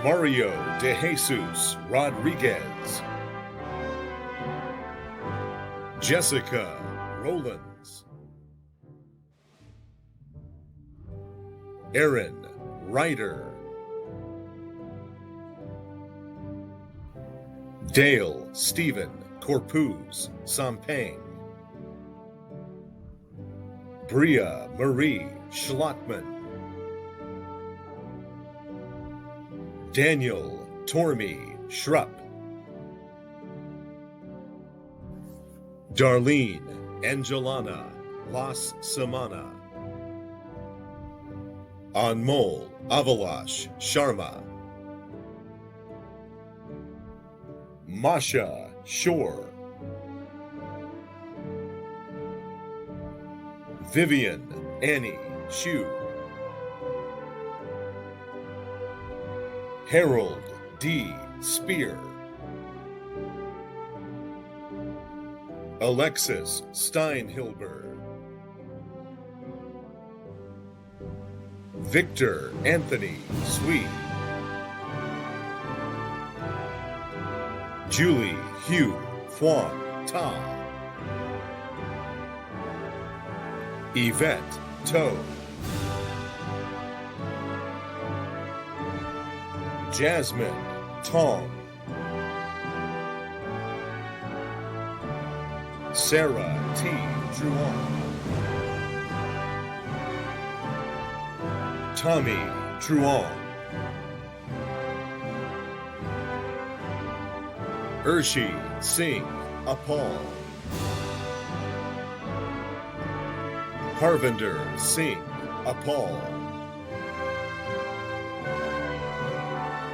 Mario De Jesus Rodriguez, Jessica Rowlands, Aaron Ryder, Dale Stephen Corpuz Sampang, Bria Marie Schlottman, Daniel Tormey Schrupp, Darlene Angelana Las Semana, Anmol Avalash Sharma, Masha Shore, Vivian Annie Shu, Harold D. Spear, Alexis Steinhilber, Victor Anthony Sweet, Julie Hugh Thuong Ta, Yvette To, Jasmine Tong, Sarah T. Druon, Tommy Truong, Urshi Singh Apal, Harvinder Singh Apal,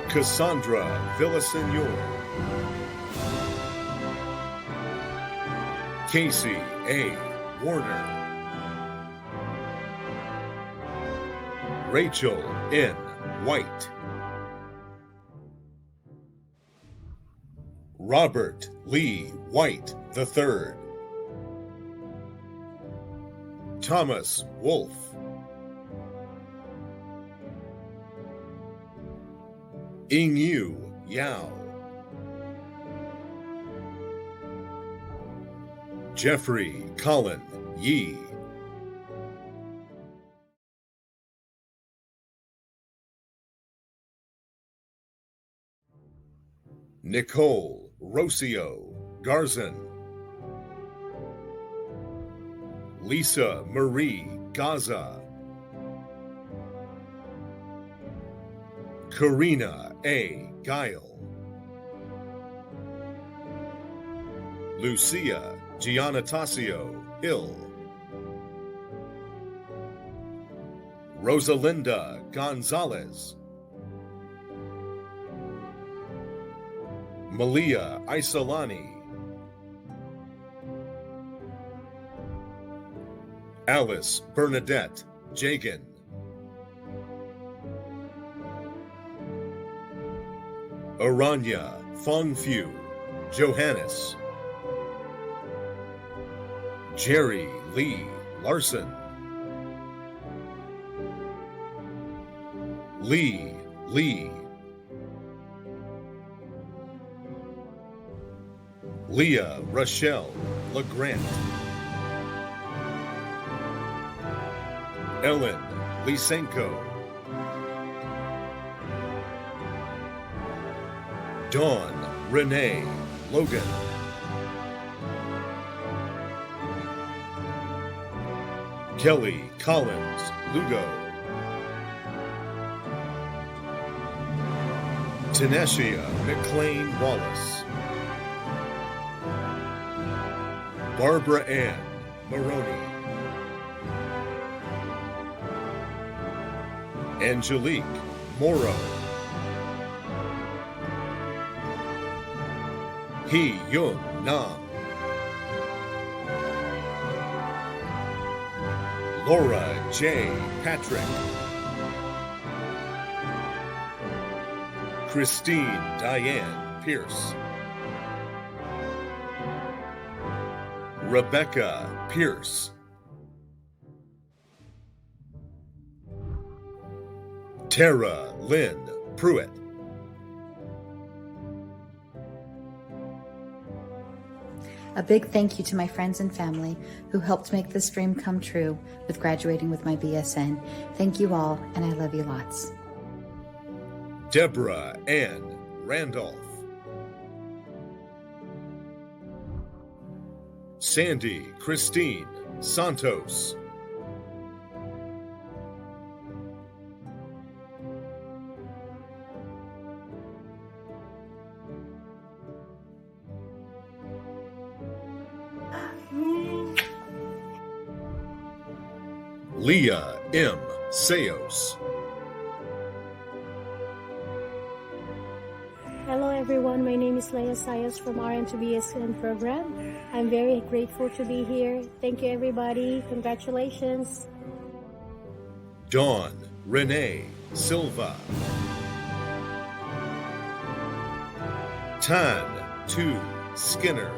Cassandra Villasenor, Casey A. Warner, Rachel N. White, Robert Lee White III, Thomas Wolfe, Ingyu Yao, Jeffrey Colin Yee. Nicole Rocio Garzon. Lisa Marie Gaza. Karina A. Guile. Lucia Giannatasio Hill. Rosalinda Gonzalez. Malia Isolani. Alice Bernadette Jagan. Aranya Fongfu Johannes. Jerry Lee Larson. Lee Lee. Leah Rochelle LeGrant. Ellen Lysenko. Dawn Renee Logan. Kelly Collins Lugo. Tanessia McLean Wallace. Barbara Ann Maroney. Angelique Morrow. Hee Young Nam. Laura J. Patrick. Christine Diane Pierce. Rebecca Pierce. Tara Lynn Pruitt. A big thank you to my friends and family who helped make this dream come true with graduating with my BSN. Thank you all, and I love you lots. Deborah Ann Randolph. Sandy Christine Santos. Leah M. Seos. Hello everyone, my name is Leah Sayas from RN to BSN program. I'm very grateful to be here. Thank you everybody. Congratulations. Dawn Renee Silva. Tan Tu Skinner.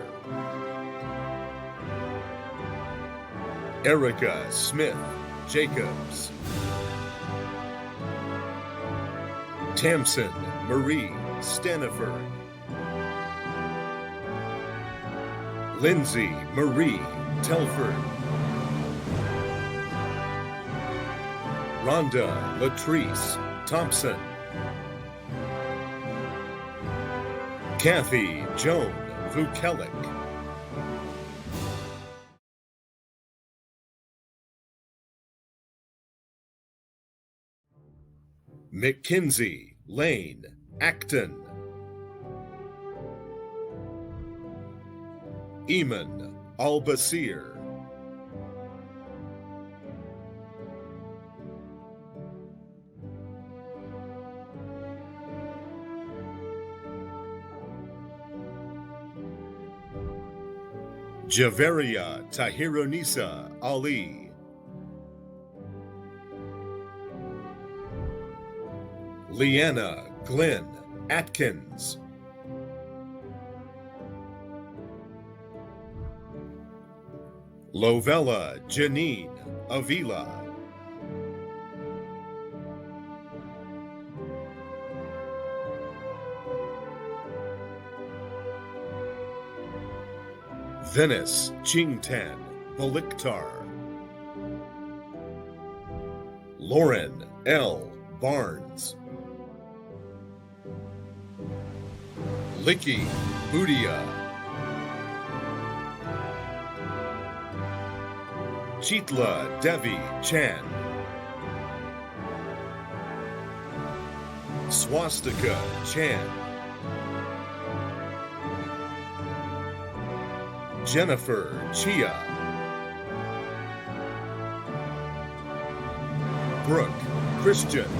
Erica Smith Jacobs. Tamsin Marie Staniford. Lindsay Marie Telford. Rhonda Latrice Thompson. Kathy Joan Vukelic. Mackenzie Lane Acton. Eamon Albasir. Javeria Tahironisa Ali. Leanna Glenn Atkins. Lovella Janine Avila. Venice Ching-Tan Baliktar, Lauren L. Barnes, Licky Budia, Chitla Devi Chan, Swastika Chan, Jennifer Chia, Brooke Christian,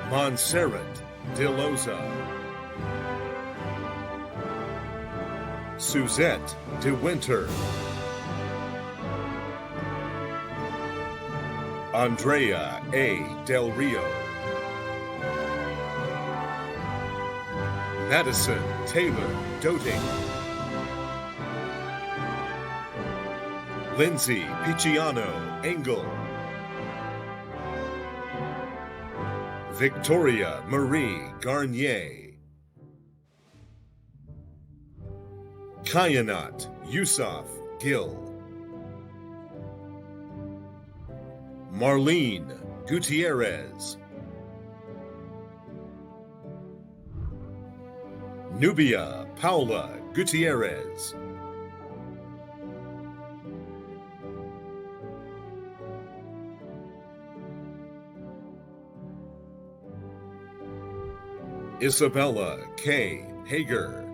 Montserrat De Loza, Suzette De Winter, Andrea A. Del Rio, Madison Taylor Doting, Lindsay Picciano Engel, Victoria Marie Garnier, Kayanat Yusuf Gill, Marlene Gutierrez, Nubia Paula Gutierrez, Isabella K. Hager,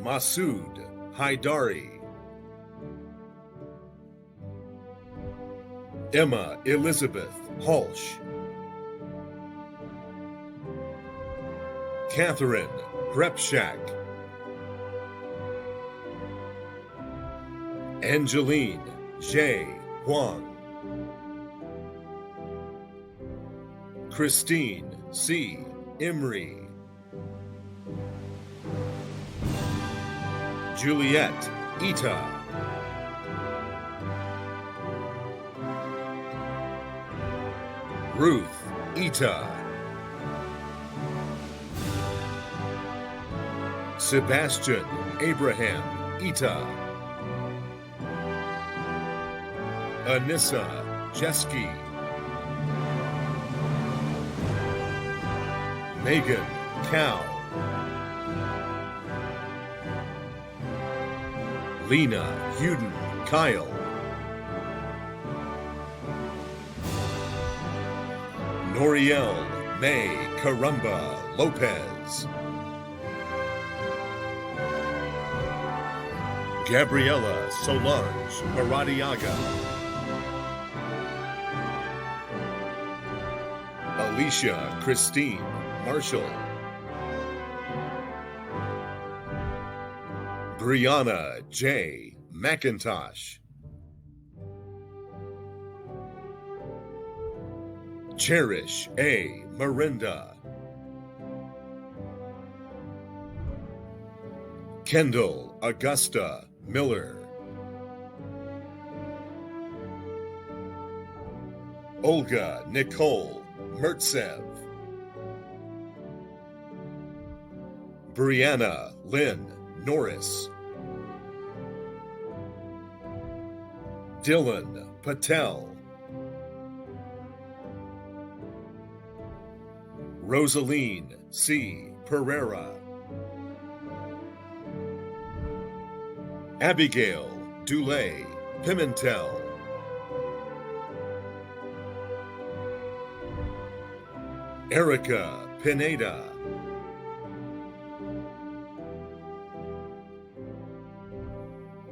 Masood Haidari, Emma Elizabeth Halsh, Catherine Krepshak, Angeline J. Wang, Christine C. Imri, Juliette Ita, Ruth Ita, Sebastian Abraham Ita, Anissa Jeski, Megan Cow, Lena Huden Kyle, Noriel May Caramba Lopez, Gabriela Solange Maradiaga, Alicia Christine Marshall, Brianna J. McIntosh, Cherish A. Miranda, Kendall Augusta Miller, Olga Nicole Mertsev, Brianna Lynn Norris, Dylan Patel, Rosaline C. Pereira, Abigail Dulay Pimentel, Erica Pineda,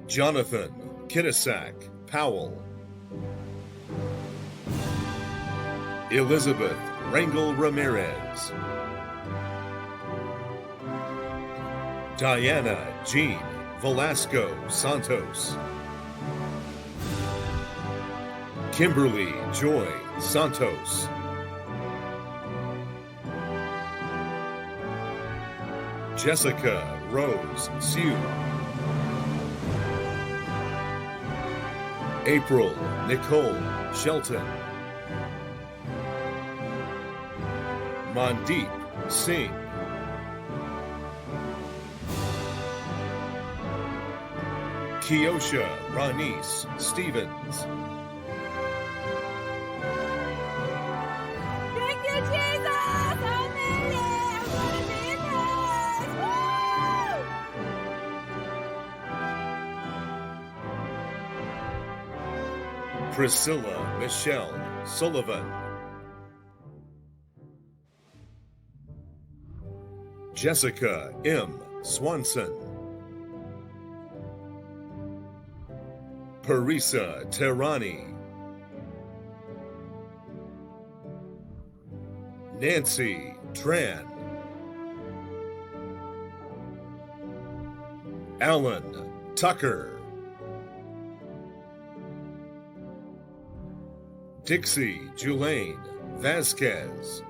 Jonathan Kitasak Powell, Elizabeth Rangel Ramirez, Diana Jean Velasco Santos, Kimberly Joy Santos, Jessica Rose Sue, April Nicole Shelton, Mandeep Singh. Kiosha Ranice Stevens. Thank you, Jesus! I made it! I'm gonna be Priscilla Michelle Sullivan. Jessica M. Swanson. Parisa Terrani. Nancy Tran. Alan Tucker. Dixie Julaine Vasquez.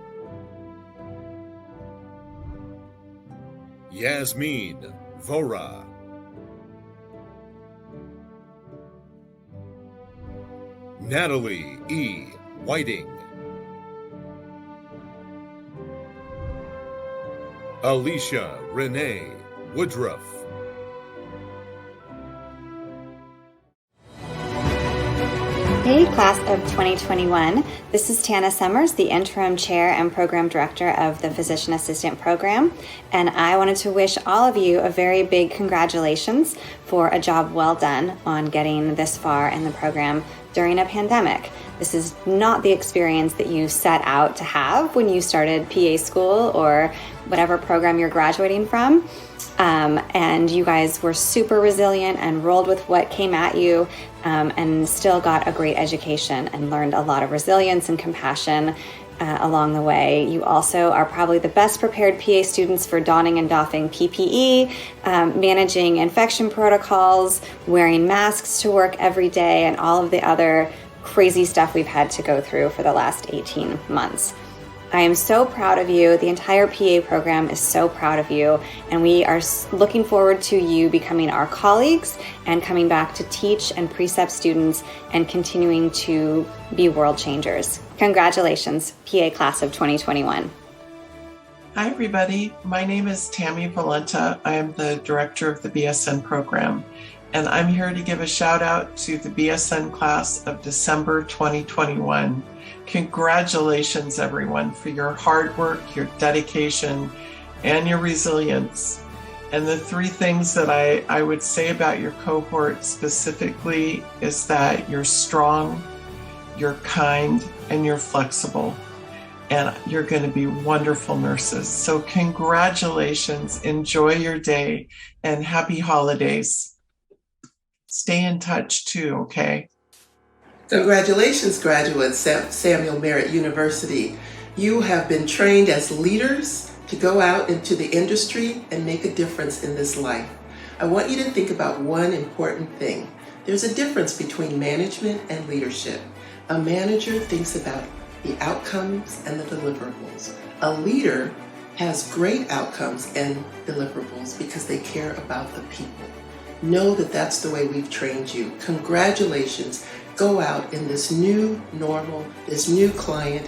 Yasmin Vora. Natalie E. Whiting. Alicia Renee Woodruff. Hey, class of 2021. This is Tana Summers, the interim chair and program director of the physician assistant program. And I wanted to wish all of you a very big congratulations for a job well done on getting this far in the program during a pandemic. This is not the experience that you set out to have when you started PA school or whatever program you're graduating from. And you guys were super resilient and rolled with what came at you, and still got a great education and learned a lot of resilience and compassion along the way. You also are probably the best prepared PA students for donning and doffing PPE, managing infection protocols, wearing masks to work every day, and all of the other crazy stuff we've had to go through for the last 18 months. I am so proud of you. The entire PA program is so proud of you, and we are looking forward to you becoming our colleagues and coming back to teach and precept students and continuing to be world changers. Congratulations, PA class of 2021. Hi, everybody. My name is Tammy Valenta. I am the director of the BSN program, and I'm here to give a shout out to the BSN class of December 2021. Congratulations, everyone, for your hard work, your dedication, and your resilience. And the three things that I would say about your cohort specifically is that you're strong, you're kind, and you're flexible. And you're going to be wonderful nurses. So congratulations, enjoy your day, and happy holidays. Stay in touch too, okay? Congratulations, graduates at Samuel Merritt University. You have been trained as leaders to go out into the industry and make a difference in this life. I want you to think about one important thing. There's a difference between management and leadership. A manager thinks about the outcomes and the deliverables. A leader has great outcomes and deliverables because they care about the people. Know that that's the way we've trained you. Congratulations. Go out in this new normal, this new climate,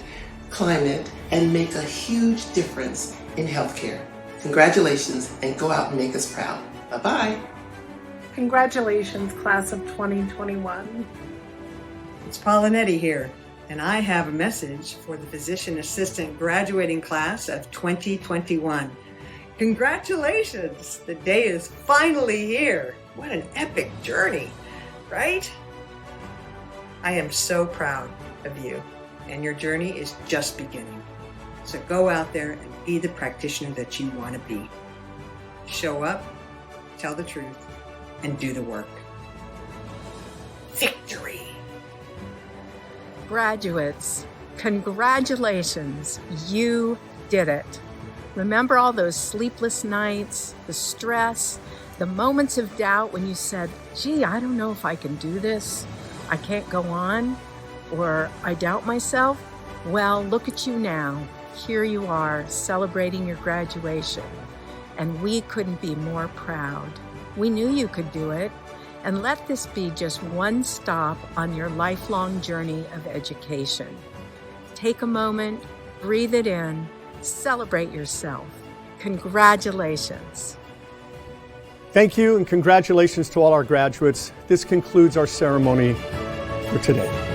and make a huge difference in healthcare. Congratulations, and go out and make us proud. Bye-bye. Congratulations, class of 2021. It's Paulinetti here, and I have a message for the physician assistant graduating class of 2021. Congratulations! The day is finally here. What an epic journey, right? I am so proud of you, and your journey is just beginning. So go out there and be the practitioner that you want to be. Show up, tell the truth, and do the work. Victory! Graduates, congratulations, you did it. Remember all those sleepless nights, the stress, the moments of doubt when you said, gee, I don't know if I can do this. I can't go on, or I doubt myself? Well, look at you now. Here you are celebrating your graduation, and we couldn't be more proud. We knew you could do it, and let this be just one stop on your lifelong journey of education. Take a moment, breathe it in, Celebrate yourself. Congratulations. Thank you and congratulations to all our graduates. This concludes our ceremony for today.